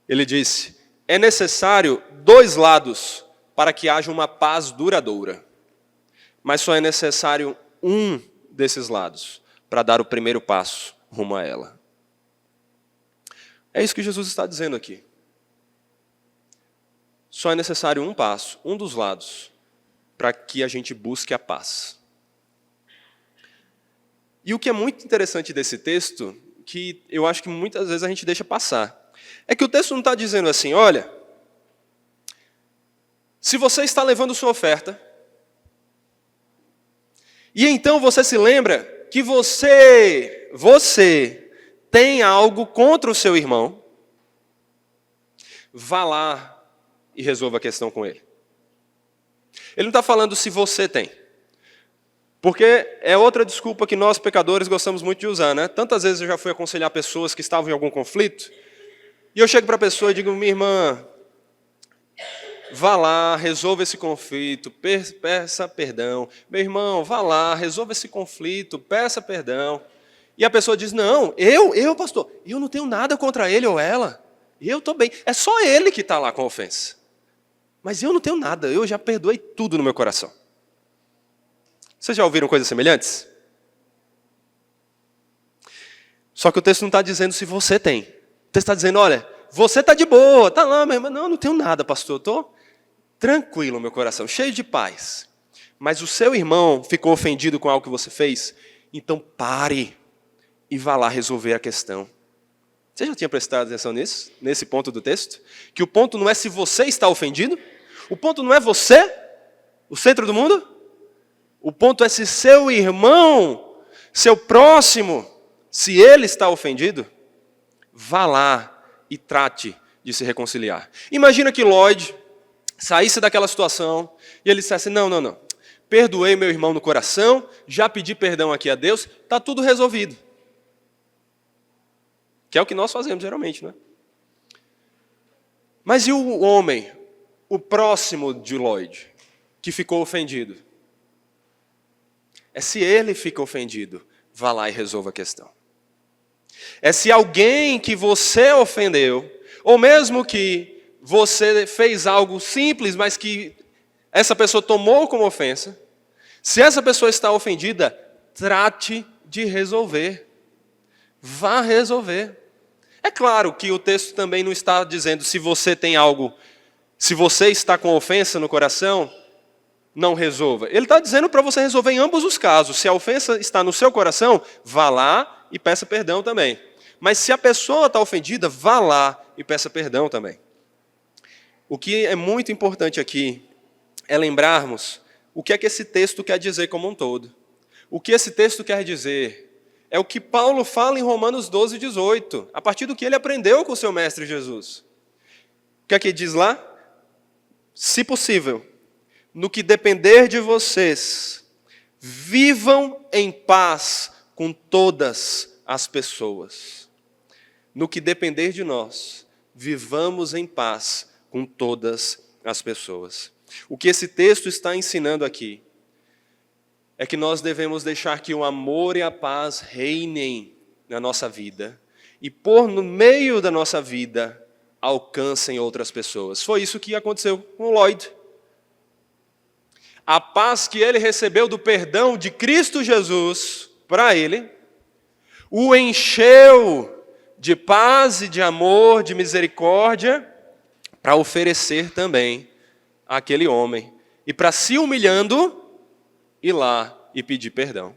Ele disse: é necessário 2 lados para que haja uma paz duradoura. Mas só é necessário um desses lados para dar o primeiro passo rumo a ela. É isso que Jesus está dizendo aqui. Só é necessário um passo, um dos lados, para que a gente busque a paz. E o que é muito interessante desse texto, que eu acho que muitas vezes a gente deixa passar, é que o texto não está dizendo assim: olha, se você está levando sua oferta, e então você se lembra que você tem algo contra o seu irmão, vá lá e resolva a questão com ele. Ele não está falando se você tem. Porque é outra desculpa que nós, pecadores, gostamos muito de usar, né? Tantas vezes eu já fui aconselhar pessoas que estavam em algum conflito, e eu chego para a pessoa e digo: minha irmã, vá lá, resolva esse conflito, peça perdão. Meu irmão, vá lá, resolva esse conflito, peça perdão. E a pessoa diz: não, pastor, eu não tenho nada contra ele ou ela. Eu estou bem. É só ele que está lá com a ofensa. Mas eu não tenho nada, eu já perdoei tudo no meu coração. Vocês já ouviram coisas semelhantes? Só que o texto não está dizendo se você tem. O texto está dizendo: olha, você está de boa, está lá, minha irmã. Não tenho nada, pastor, estou tranquilo no meu coração, cheio de paz. Mas o seu irmão ficou ofendido com algo que você fez, então pare e vá lá resolver a questão. Você já tinha prestado atenção nisso? Nesse ponto do texto? Que o ponto não é se você está ofendido, o ponto não é você, o centro do mundo. O ponto é se seu irmão, seu próximo, se ele está ofendido, vá lá e trate de se reconciliar. Imagina que Lloyd saísse daquela situação e ele dissesse: não, perdoei meu irmão no coração, já pedi perdão aqui a Deus, está tudo resolvido. Que é o que nós fazemos geralmente, não é? Mas e o homem, o próximo de Lloyd, que ficou ofendido? É se ele fica ofendido, vá lá e resolva a questão. É se alguém que você ofendeu, ou mesmo que você fez algo simples, mas que essa pessoa tomou como ofensa, se essa pessoa está ofendida, trate de resolver. Vá resolver. É claro que o texto também não está dizendo se você tem algo, se você está com ofensa no coração, não resolva. Ele está dizendo para você resolver em ambos os casos. Se a ofensa está no seu coração, vá lá e peça perdão também. Mas se a pessoa está ofendida, vá lá e peça perdão também. O que é muito importante aqui é lembrarmos o que é que esse texto quer dizer como um todo. O que esse texto quer dizer é o que Paulo fala em Romanos 12, 18, a partir do que ele aprendeu com o seu mestre Jesus. O que é que diz lá? Se possível, no que depender de vocês, vivam em paz com todas as pessoas. No que depender de nós, vivamos em paz com todas as pessoas. O que esse texto está ensinando aqui é que nós devemos deixar que o amor e a paz reinem na nossa vida e por no meio da nossa vida alcancem outras pessoas. Foi isso que aconteceu com Lloyd. A paz que ele recebeu do perdão de Cristo Jesus para ele, o encheu de paz e de amor, de misericórdia, para oferecer também àquele homem. E para se humilhando, ir lá e pedir perdão.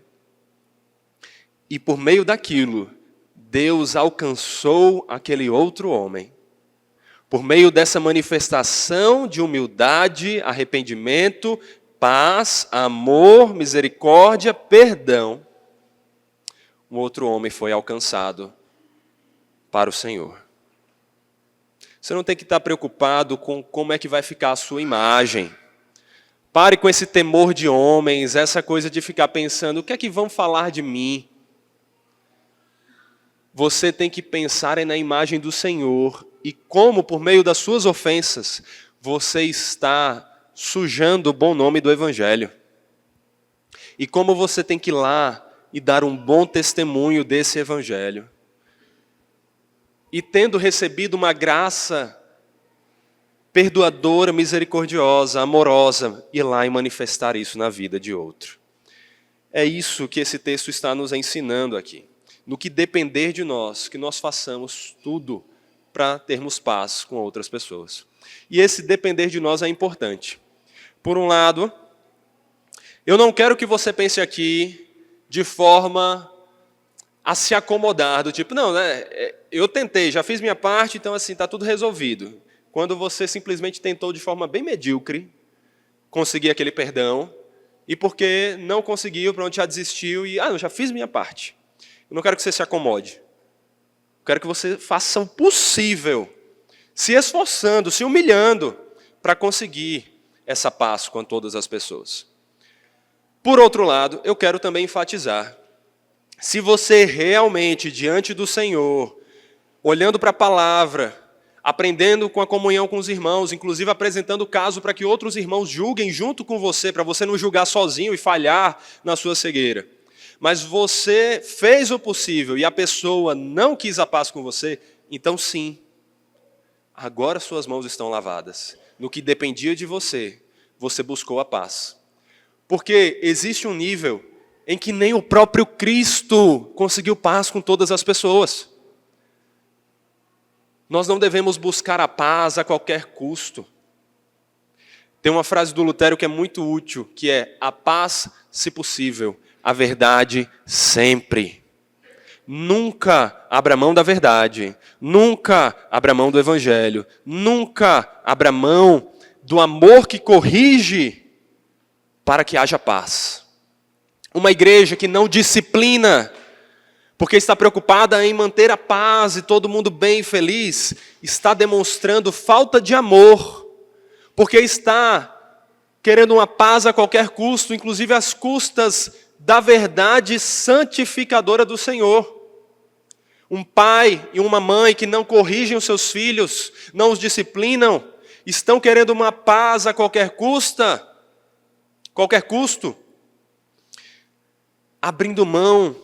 E por meio daquilo, Deus alcançou aquele outro homem. Por meio dessa manifestação de humildade, arrependimento, paz, amor, misericórdia, perdão, um outro homem foi alcançado para o Senhor. Você não tem que estar preocupado com como é que vai ficar a sua imagem. Pare com esse temor de homens, essa coisa de ficar pensando, o que é que vão falar de mim? Você tem que pensar na imagem do Senhor e como, por meio das suas ofensas, você está sujando o bom nome do Evangelho. e como você tem que ir lá e dar um bom testemunho desse evangelho. E tendo recebido uma graça perdoadora, misericordiosa, amorosa, ir lá e manifestar isso na vida de outro. É isso que esse texto está nos ensinando aqui. No que depender de nós, que nós façamos tudo para termos paz com outras pessoas. E esse depender de nós é importante. Por um lado, eu não quero que você pense aqui de forma a se acomodar, do tipo, não, né, eu tentei, já fiz minha parte, então assim, está tudo resolvido. Quando você simplesmente tentou de forma bem medíocre conseguir aquele perdão, e porque não conseguiu, pronto, já desistiu, e, eu já fiz minha parte. Eu não quero que você se acomode. Eu quero que você faça o possível, se esforçando, se humilhando, para conseguir essa paz com todas as pessoas. Por outro lado, eu quero também enfatizar, se você realmente, diante do Senhor, olhando para a palavra, aprendendo com a comunhão com os irmãos, inclusive apresentando o caso para que outros irmãos julguem junto com você, para você não julgar sozinho e falhar na sua cegueira. Mas você fez o possível e a pessoa não quis a paz com você, então sim, agora suas mãos estão lavadas. No que dependia de você, você buscou a paz. Porque existe um nível em que nem o próprio Cristo conseguiu paz com todas as pessoas. Nós não devemos buscar a paz a qualquer custo. Tem uma frase do Lutero que é muito útil, que é: a paz, se possível, a verdade sempre. Nunca abra mão da verdade, nunca abra mão do evangelho, nunca abra mão do amor que corrige para que haja paz. Uma igreja que não disciplina, porque está preocupada em manter a paz e todo mundo bem e feliz, está demonstrando falta de amor, porque está querendo uma paz a qualquer custo, inclusive às custas da verdade santificadora do Senhor. Um pai e uma mãe que não corrigem os seus filhos, não os disciplinam, estão querendo uma paz a qualquer custo, abrindo mão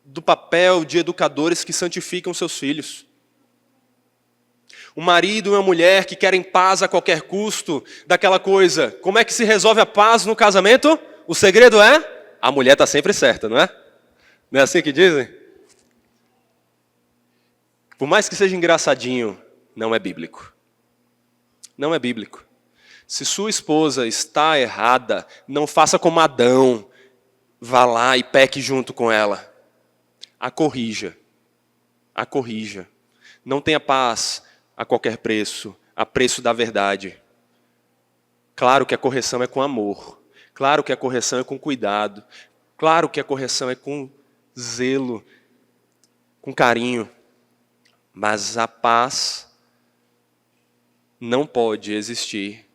do papel de educadores que santificam seus filhos. Um marido e uma mulher que querem paz a qualquer custo, daquela coisa, como é que se resolve a paz no casamento? O segredo é, a mulher está sempre certa, não é? Não é assim que dizem? Por mais que seja engraçadinho, não é bíblico. Não é bíblico. Se sua esposa está errada, não faça como Adão, vá lá e peque junto com ela. A corrija. A corrija. Não tenha paz a qualquer preço, a preço da verdade. Claro que a correção é com amor. Claro que a correção é com cuidado. Claro que a correção é com zelo, com carinho. Mas a paz não pode existir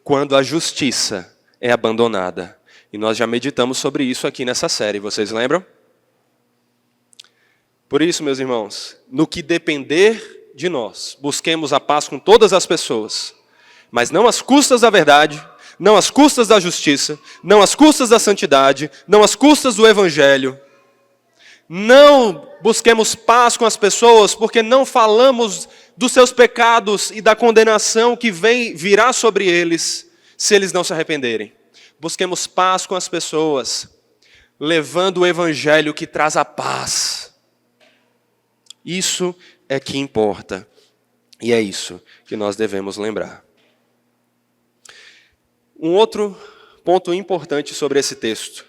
quando a justiça é abandonada. E nós já meditamos sobre isso aqui nessa série, vocês lembram? Por isso, meus irmãos, no que depender de nós, busquemos a paz com todas as pessoas, mas não às custas da verdade, não às custas da justiça, não às custas da santidade, não às custas do evangelho. Não busquemos paz com as pessoas porque não falamos dos seus pecados e da condenação que virá sobre eles se eles não se arrependerem. Busquemos paz com as pessoas, levando o evangelho que traz a paz. Isso é que importa. E é isso que nós devemos lembrar. Um outro ponto importante sobre esse texto.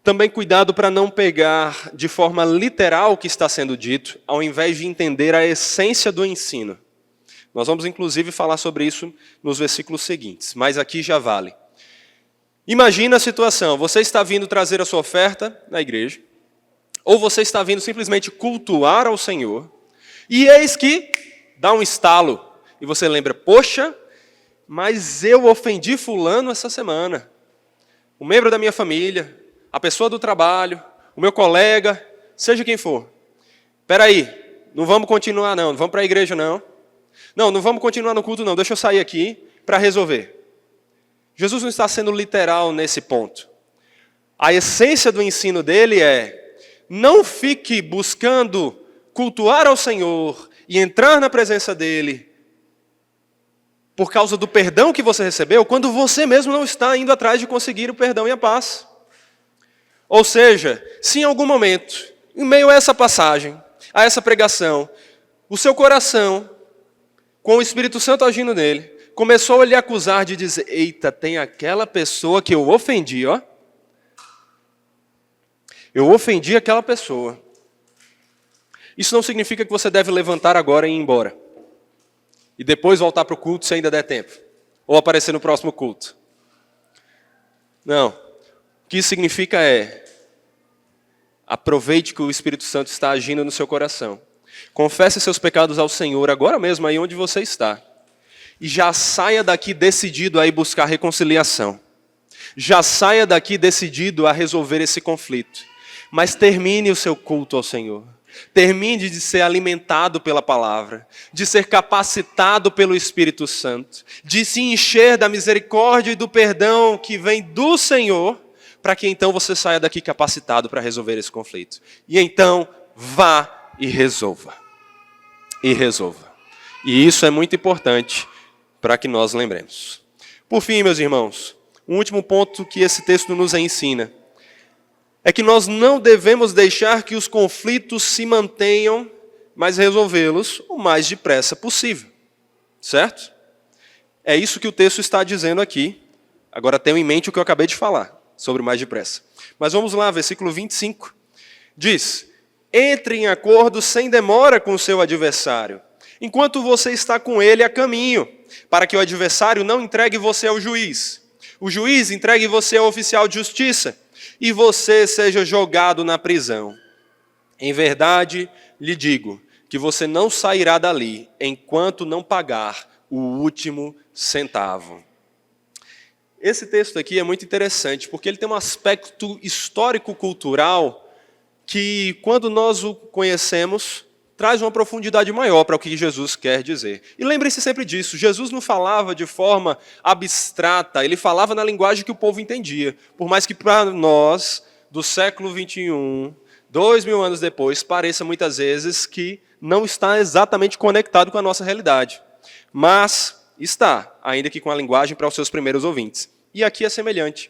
Também cuidado para não pegar de forma literal o que está sendo dito, ao invés de entender a essência do ensino. Nós vamos inclusive falar sobre isso nos versículos seguintes, mas aqui já vale. Imagina a situação, você está vindo trazer a sua oferta na igreja, ou você está vindo simplesmente cultuar ao Senhor, e eis que dá um estalo, e você lembra, poxa, mas eu ofendi fulano essa semana, um membro da minha família, a pessoa do trabalho, o meu colega, seja quem for. Espera aí, não vamos continuar não vamos para a igreja não. Não vamos continuar no culto não, deixa eu sair aqui para resolver. Jesus não está sendo literal nesse ponto. A essência do ensino dele é: não fique buscando cultuar ao Senhor e entrar na presença dele por causa do perdão que você recebeu, quando você mesmo não está indo atrás de conseguir o perdão e a paz. Ou seja, se em algum momento, em meio a essa passagem, a essa pregação, o seu coração, com o Espírito Santo agindo nele, começou a lhe acusar de dizer: eita, tem aquela pessoa que eu ofendi, ó. Eu ofendi aquela pessoa. Isso não significa que você deve levantar agora e ir embora. E depois voltar para o culto se ainda der tempo. Ou aparecer no próximo culto. Não. O que isso significa é: aproveite que o Espírito Santo está agindo no seu coração. Confesse seus pecados ao Senhor agora mesmo, aí onde você está. E já saia daqui decidido a ir buscar reconciliação. Já saia daqui decidido a resolver esse conflito. Mas termine o seu culto ao Senhor. Termine de ser alimentado pela palavra, de ser capacitado pelo Espírito Santo, de se encher da misericórdia e do perdão que vem do Senhor, para que então você saia daqui capacitado para resolver esse conflito. E então, vá e resolva. E resolva. E isso é muito importante para que nós lembremos. Por fim, meus irmãos, um último ponto que esse texto nos ensina é que nós não devemos deixar que os conflitos se mantenham, mas resolvê-los o mais depressa possível. Certo? É isso que o texto está dizendo aqui. Agora tenham em mente o que eu acabei de falar sobre o mais depressa. Mas vamos lá, versículo 25. Diz: entre em acordo sem demora com o seu adversário, enquanto você está com ele a caminho, para que o adversário não entregue você ao juiz. O juiz entregue você ao oficial de justiça, e você seja jogado na prisão. Em verdade, lhe digo que você não sairá dali enquanto não pagar o último centavo. Esse texto aqui é muito interessante, porque ele tem um aspecto histórico-cultural que, quando nós o conhecemos, traz uma profundidade maior para o que Jesus quer dizer. E lembre-se sempre disso, Jesus não falava de forma abstrata, ele falava na linguagem que o povo entendia. Por mais que para nós, do século 21, 2000 anos depois, pareça muitas vezes que não está exatamente conectado com a nossa realidade. Mas está, ainda que com a linguagem para os seus primeiros ouvintes. E aqui é semelhante.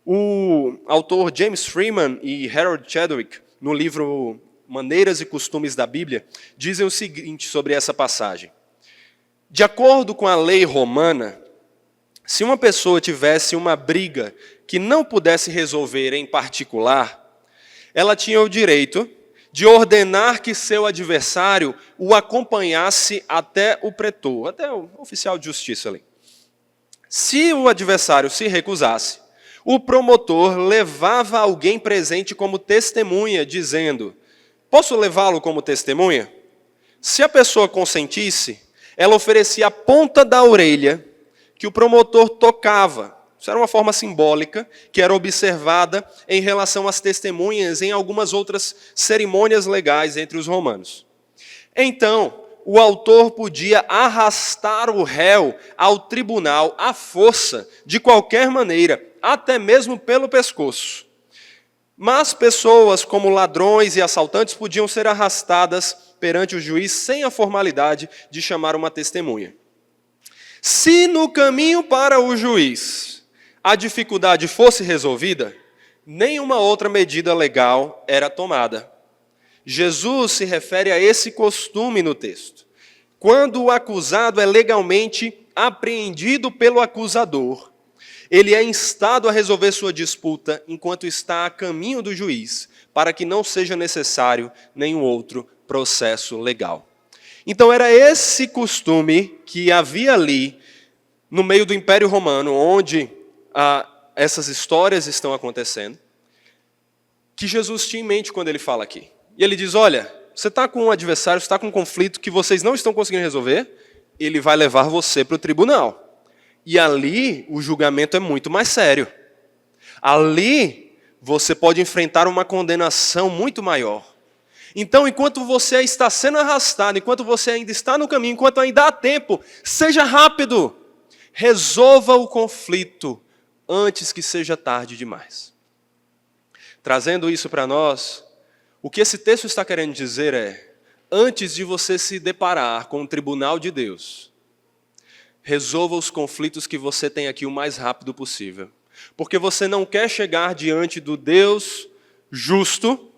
O autor James Freeman e Harold Chadwick, no livro Maneiras e Costumes da Bíblia, dizem o seguinte sobre essa passagem. De acordo com a lei romana, se uma pessoa tivesse uma briga que não pudesse resolver em particular, ela tinha o direito de ordenar que seu adversário o acompanhasse até o pretor, até o oficial de justiça ali. Se o adversário se recusasse, o promotor levava alguém presente como testemunha, dizendo: posso levá-lo como testemunha? Se a pessoa consentisse, ela oferecia a ponta da orelha que o promotor tocava. Isso era uma forma simbólica que era observada em relação às testemunhas em algumas outras cerimônias legais entre os romanos. Então, o autor podia arrastar o réu ao tribunal à força, de qualquer maneira, até mesmo pelo pescoço. Mas pessoas como ladrões e assaltantes podiam ser arrastadas perante o juiz sem a formalidade de chamar uma testemunha. Se no caminho para o juiz a dificuldade fosse resolvida, nenhuma outra medida legal era tomada. Jesus se refere a esse costume no texto. Quando o acusado é legalmente apreendido pelo acusador, ele é instado a resolver sua disputa enquanto está a caminho do juiz, para que não seja necessário nenhum outro processo legal. Então era esse costume que havia ali, no meio do Império Romano, onde essas histórias estão acontecendo, que Jesus tinha em mente quando ele fala aqui. E ele diz: olha, você está com um adversário, você está com um conflito que vocês não estão conseguindo resolver, ele vai levar você para o tribunal. E ali o julgamento é muito mais sério. Ali você pode enfrentar uma condenação muito maior. Então, enquanto você está sendo arrastado, enquanto você ainda está no caminho, enquanto ainda há tempo, seja rápido. Resolva o conflito antes que seja tarde demais. Trazendo isso para nós, o que esse texto está querendo dizer é, antes de você se deparar com o tribunal de Deus, resolva os conflitos que você tem aqui o mais rápido possível. Porque você não quer chegar diante do Deus justo,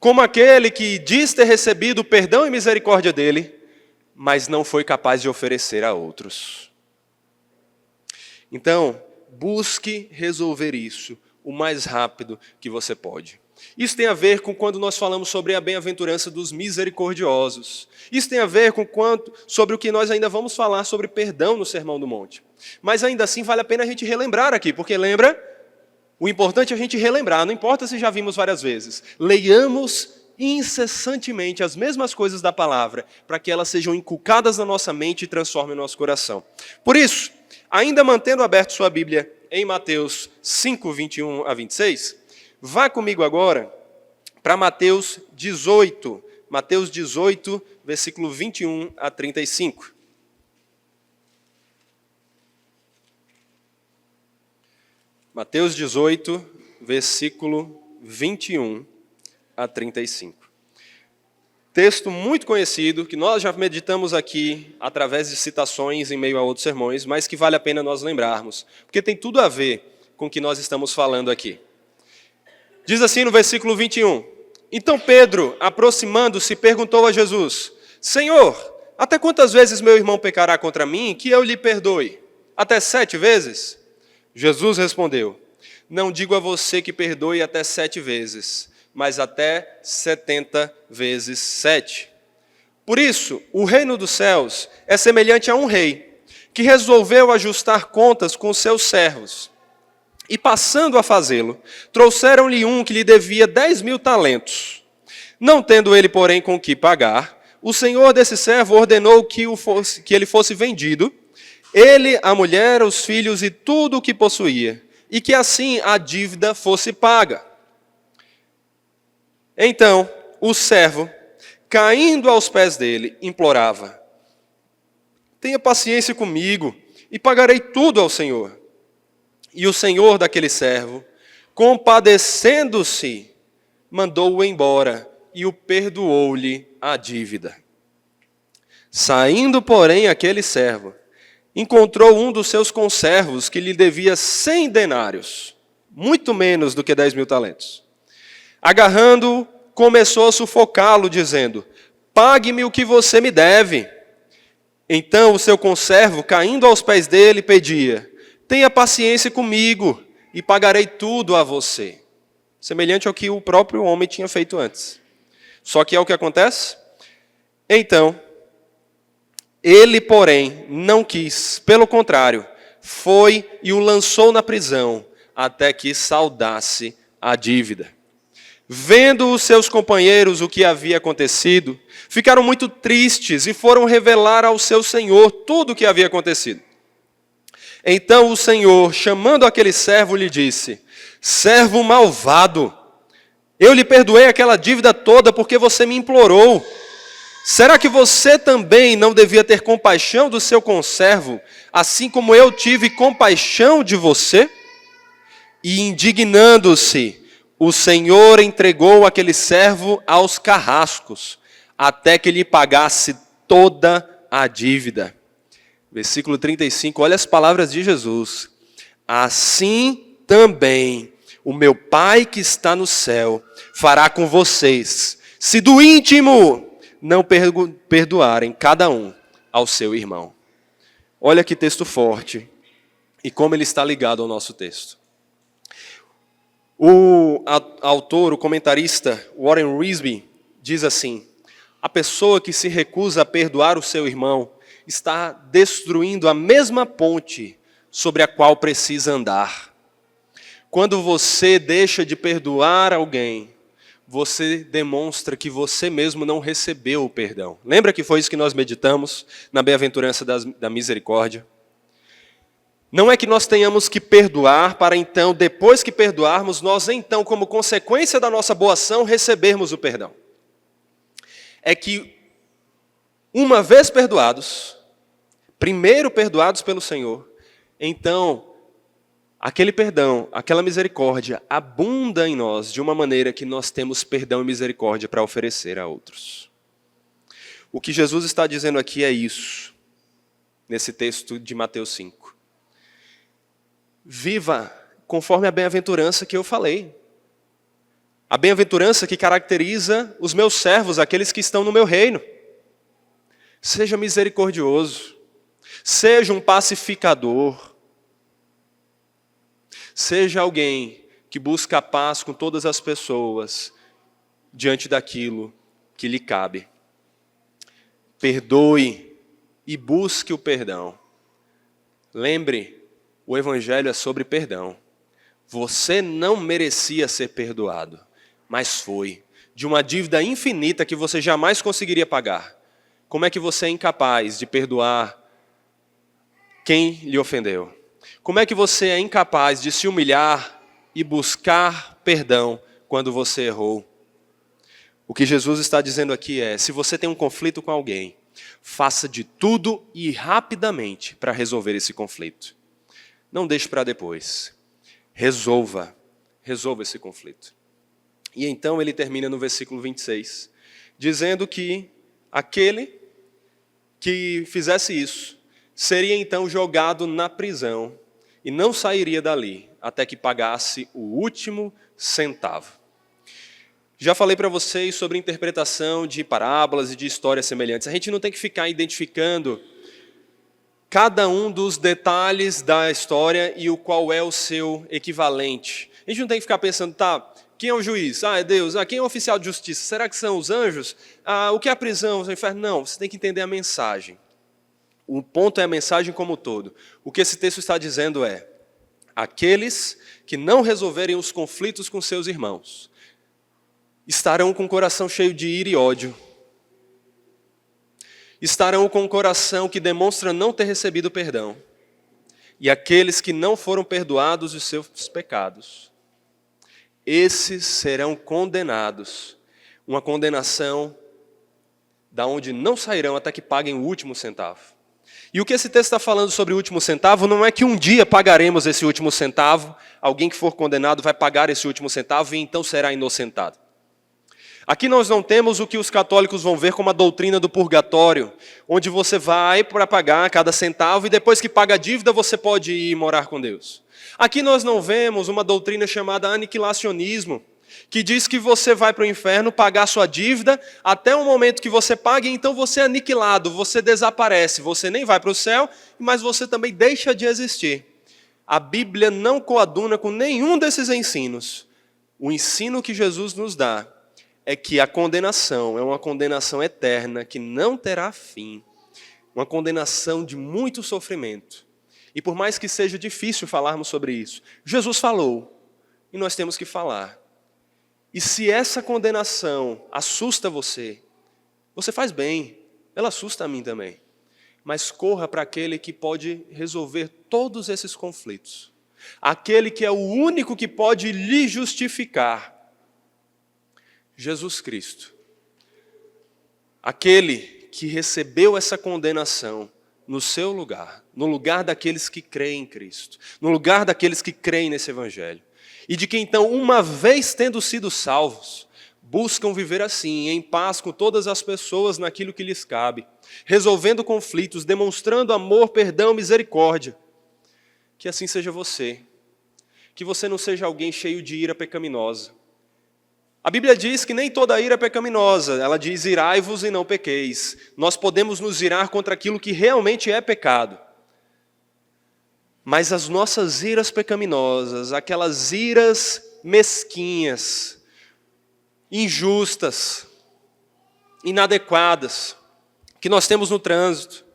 como aquele que diz ter recebido o perdão e misericórdia dele, mas não foi capaz de oferecer a outros. Então, busque resolver isso o mais rápido que você pode. Isso tem a ver com quando nós falamos sobre a bem-aventurança dos misericordiosos. Isso tem a ver com sobre o que nós ainda vamos falar sobre perdão no Sermão do Monte. Mas ainda assim vale a pena a gente relembrar aqui, porque lembra? O importante é a gente relembrar, não importa se já vimos várias vezes. Leiamos incessantemente as mesmas coisas da palavra, para que elas sejam inculcadas na nossa mente e transformem o nosso coração. Por isso, ainda mantendo aberto sua Bíblia em Mateus 5, 21 a 26, vá comigo agora para Mateus 18. Mateus 18, versículo 21 a 35. Mateus 18, versículo 21 a 35. Texto muito conhecido, que nós já meditamos aqui através de citações em meio a outros sermões, mas que vale a pena nós lembrarmos, porque tem tudo a ver com o que nós estamos falando aqui. Diz assim no versículo 21, então Pedro, aproximando-se, perguntou a Jesus, Senhor, até quantas vezes meu irmão pecará contra mim, que eu lhe perdoe? Até 7 vezes? Jesus respondeu, não digo a você que perdoe até 7 vezes, mas até 70 vezes 7. Por isso, o reino dos céus é semelhante a um rei, que resolveu ajustar contas com seus servos. E passando a fazê-lo, trouxeram-lhe um que lhe devia 10.000 talentos. Não tendo ele, porém, com que pagar, o senhor desse servo ordenou que ele fosse vendido, ele, a mulher, os filhos e tudo o que possuía, e que assim a dívida fosse paga. Então, o servo, caindo aos pés dele, implorava, tenha paciência comigo e pagarei tudo ao senhor. E o senhor daquele servo, compadecendo-se, mandou-o embora e o perdoou-lhe a dívida. Saindo, porém, aquele servo, encontrou um dos seus conservos que lhe devia 100 denários, muito menos do que 10.000 talentos. Agarrando-o, começou a sufocá-lo, dizendo, pague-me o que você me deve. Então o seu conservo, caindo aos pés dele, pedia, tenha paciência comigo e pagarei tudo a você. Semelhante ao que o próprio homem tinha feito antes. Só que é o que acontece? Então, ele, porém, não quis. Pelo contrário, foi e o lançou na prisão, até que saldasse a dívida. Vendo os seus companheiros o que havia acontecido, ficaram muito tristes e foram revelar ao seu senhor tudo o que havia acontecido. Então o senhor, chamando aquele servo, lhe disse, servo malvado, eu lhe perdoei aquela dívida toda porque você me implorou. Será que você também não devia ter compaixão do seu conservo, assim como eu tive compaixão de você? E indignando-se, o Senhor entregou aquele servo aos carrascos, até que lhe pagasse toda a dívida. Versículo 35, olha as palavras de Jesus. Assim também o meu Pai que está no céu fará com vocês, se do íntimo não perdoarem cada um ao seu irmão. Olha que texto forte e como ele está ligado ao nosso texto. O autor, o comentarista Warren Wiersbe diz assim, a pessoa que se recusa a perdoar o seu irmão está destruindo a mesma ponte sobre a qual precisa andar. Quando você deixa de perdoar alguém, você demonstra que você mesmo não recebeu o perdão. Lembra que foi isso que nós meditamos na bem-aventurança da misericórdia? Não é que nós tenhamos que perdoar para então, depois que perdoarmos, nós então, como consequência da nossa boa ação, recebermos o perdão. É que, uma vez perdoados, primeiro perdoados pelo Senhor, então aquele perdão, aquela misericórdia abunda em nós de uma maneira que nós temos perdão e misericórdia para oferecer a outros. O que Jesus está dizendo aqui é isso, nesse texto de Mateus 5. Viva conforme a bem-aventurança que eu falei. A bem-aventurança que caracteriza os meus servos, aqueles que estão no meu reino. Seja misericordioso, seja um pacificador, seja alguém que busca a paz com todas as pessoas diante daquilo que lhe cabe. Perdoe e busque o perdão. Lembre, o Evangelho é sobre perdão. Você não merecia ser perdoado, mas foi. De uma dívida infinita que você jamais conseguiria pagar. Como é que você é incapaz de perdoar quem lhe ofendeu? Como é que você é incapaz de se humilhar e buscar perdão quando você errou? O que Jesus está dizendo aqui é, se você tem um conflito com alguém, faça de tudo e rapidamente para resolver esse conflito. Não deixe para depois. Resolva esse conflito. E então ele termina no versículo 26, dizendo que aquele que fizesse isso seria então jogado na prisão e não sairia dali até que pagasse o último centavo. Já falei para vocês sobre interpretação de parábolas e de histórias semelhantes. A gente não tem que ficar identificando cada um dos detalhes da história e o qual é o seu equivalente. A gente não tem que ficar pensando, tá, quem é o juiz? Ah, é Deus. Ah, quem é o oficial de justiça? Será que são os anjos? Ah, o que é a prisão? O inferno? Não, você tem que entender a mensagem. O ponto é a mensagem como um todo. O que esse texto está dizendo é, aqueles que não resolverem os conflitos com seus irmãos estarão com o coração cheio de ira e ódio. Estarão com um coração que demonstra não ter recebido perdão. E aqueles que não foram perdoados os seus pecados, esses serão condenados. Uma condenação da onde não sairão até que paguem o último centavo. E o que esse texto está falando sobre o último centavo não é que um dia pagaremos esse último centavo, alguém que for condenado vai pagar esse último centavo e então será inocentado. Aqui nós não temos o que os católicos vão ver como a doutrina do purgatório, onde você vai para pagar cada centavo e depois que paga a dívida você pode ir morar com Deus. Aqui nós não vemos uma doutrina chamada aniquilacionismo, que diz que você vai para o inferno pagar sua dívida até o momento que você pague, então você é aniquilado, você desaparece, você nem vai para o céu, mas você também deixa de existir. A Bíblia não coaduna com nenhum desses ensinos. O ensino que Jesus nos dá é que a condenação é uma condenação eterna que não terá fim. Uma condenação de muito sofrimento. E por mais que seja difícil falarmos sobre isso, Jesus falou e nós temos que falar. E se essa condenação assusta você, você faz bem, ela assusta a mim também. Mas corra para aquele que pode resolver todos esses conflitos. Aquele que é o único que pode lhe justificar. Jesus Cristo, aquele que recebeu essa condenação no seu lugar, no lugar daqueles que creem em Cristo, no lugar daqueles que creem nesse Evangelho, e de que então, uma vez tendo sido salvos, buscam viver assim, em paz com todas as pessoas naquilo que lhes cabe, resolvendo conflitos, demonstrando amor, perdão, misericórdia. Que assim seja você, que você não seja alguém cheio de ira pecaminosa. A Bíblia diz que nem toda ira é pecaminosa, ela diz irai-vos e não pequeis. Nós podemos nos irar contra aquilo que realmente é pecado. Mas as nossas iras pecaminosas, aquelas iras mesquinhas, injustas, inadequadas, que nós temos no trânsito,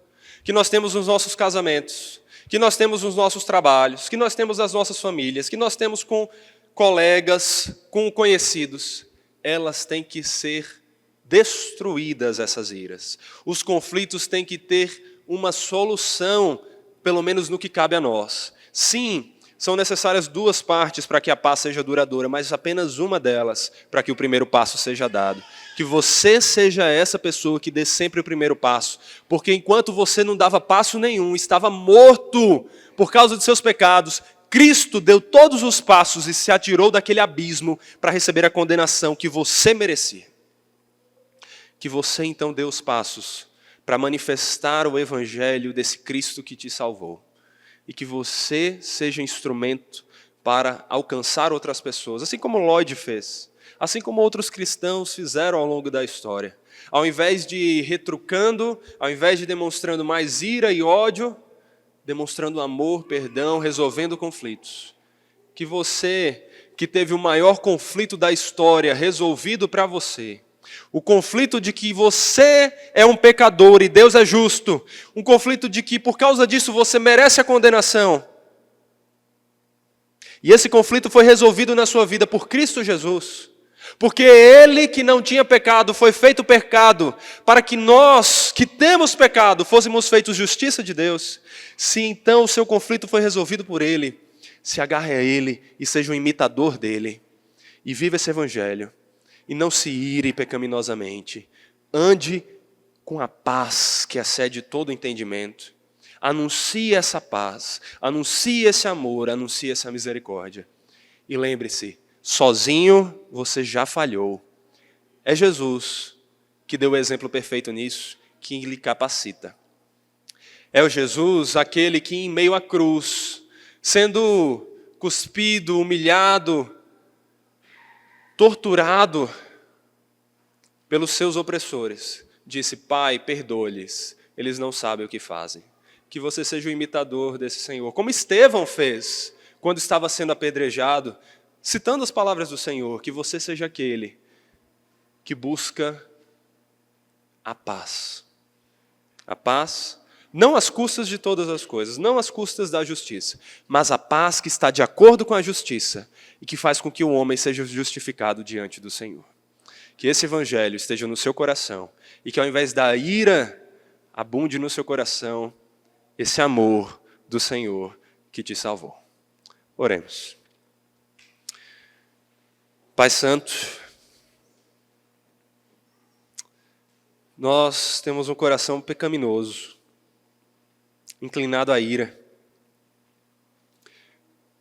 que nós temos nos nossos casamentos, que nós temos nos nossos trabalhos, que nós temos nas nossas famílias, que nós temos com colegas, com conhecidos, elas têm que ser destruídas, essas iras. Os conflitos têm que ter uma solução, pelo menos no que cabe a nós. Sim, São necessárias duas partes para que a paz seja duradoura, mas apenas uma delas para que o primeiro passo seja dado. Que você seja essa pessoa que dê sempre o primeiro passo. Porque enquanto você não dava passo nenhum, estava morto por causa de seus pecados, Cristo deu todos os passos e se atirou daquele abismo para receber a condenação que você merecia. Que você então dê os passos para manifestar o evangelho desse Cristo que te salvou. E que você seja instrumento para alcançar outras pessoas, assim como Lloyd fez, assim como outros cristãos fizeram ao longo da história. Ao invés de ir retrucando, ao invés de demonstrando mais ira e ódio, demonstrando amor, perdão, resolvendo conflitos. Que você, que teve o maior conflito da história resolvido para você, o conflito de que você é um pecador e Deus é justo. Um conflito de que por causa disso você merece a condenação. E esse conflito foi resolvido na sua vida por Cristo Jesus. Porque Ele que não tinha pecado foi feito pecado para que nós que temos pecado fôssemos feitos justiça de Deus. Se então o seu conflito foi resolvido por Ele, se agarre a Ele e seja um imitador dEle. E viva esse evangelho. E não se ire pecaminosamente. Ande com a paz que excede todo entendimento. Anuncie essa paz, anuncie esse amor, anuncie essa misericórdia. E lembre-se, sozinho você já falhou. É Jesus que deu o exemplo perfeito nisso, que lhe capacita. É o Jesus, aquele que em meio à cruz, sendo cuspido, humilhado, torturado pelos seus opressores, disse: Pai, perdoa-lhes, eles não sabem o que fazem. Que você seja o imitador desse Senhor, como Estevão fez quando estava sendo apedrejado, citando as palavras do Senhor, que você seja aquele que busca a paz. A paz, não às custas de todas as coisas, não às custas da justiça, mas a paz que está de acordo com a justiça e que faz com que o homem seja justificado diante do Senhor. Que esse evangelho esteja no seu coração e que ao invés da ira, abunde no seu coração esse amor do Senhor que te salvou. Oremos. Pai Santo, nós temos um coração pecaminoso, inclinado à ira.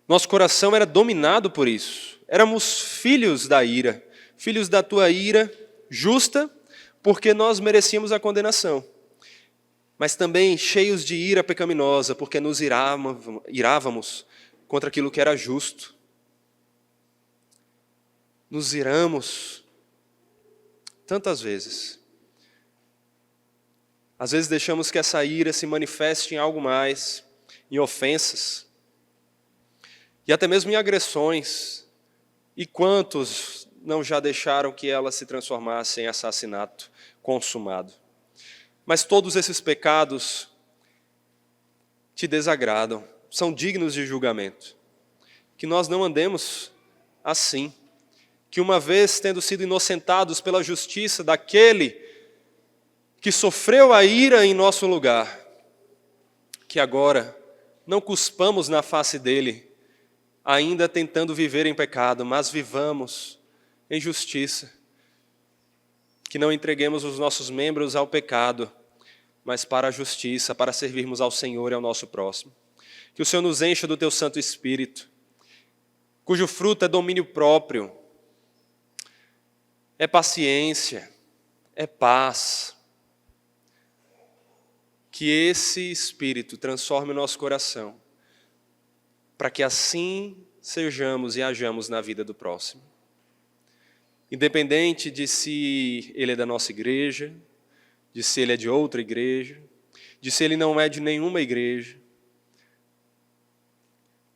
Nosso coração era dominado por isso. Éramos filhos da ira, filhos da tua ira justa, porque nós merecíamos a condenação. Mas também cheios de ira pecaminosa, porque nos irávamos contra aquilo que era justo. Nos iramos tantas vezes. Às vezes deixamos que essa ira se manifeste em algo mais, em ofensas, e até mesmo em agressões. E quantos não já deixaram que ela se transformasse em assassinato consumado? Mas todos esses pecados te desagradam, são dignos de julgamento. Que nós não andemos assim. Que uma vez tendo sido inocentados pela justiça daquele que sofreu a ira em nosso lugar, que agora não cuspamos na face dele, ainda tentando viver em pecado, mas vivamos em justiça. Que não entreguemos os nossos membros ao pecado, mas para a justiça, para servirmos ao Senhor e ao nosso próximo. Que o Senhor nos encha do teu Santo Espírito, cujo fruto é domínio próprio, é paciência, é paz. Que esse Espírito transforme o nosso coração, para que assim sejamos e hajamos na vida do próximo. Independente de se ele é da nossa igreja, de se ele é de outra igreja, de se ele não é de nenhuma igreja.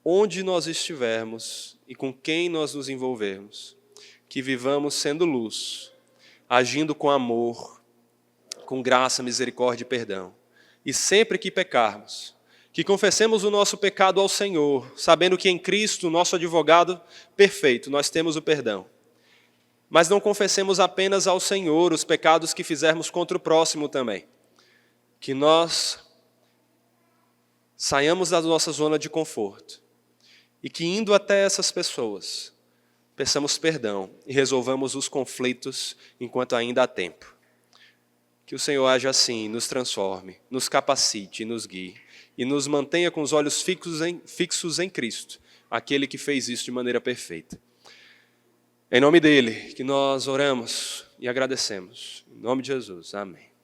Onde nós estivermos e com quem nós nos envolvermos, que vivamos sendo luz, agindo com amor, com graça, misericórdia e perdão. E sempre que pecarmos, que confessemos o nosso pecado ao Senhor, sabendo que em Cristo, nosso advogado perfeito, nós temos o perdão. Mas não confessemos apenas ao Senhor os pecados que fizermos contra o próximo também. Que nós saiamos da nossa zona de conforto e que, indo até essas pessoas, peçamos perdão e resolvamos os conflitos enquanto ainda há tempo. Que o Senhor haja assim, nos transforme, nos capacite e nos guie, e nos mantenha com os olhos fixos em Cristo, aquele que fez isso de maneira perfeita. Em nome dele que nós oramos e agradecemos. Em nome de Jesus. Amém.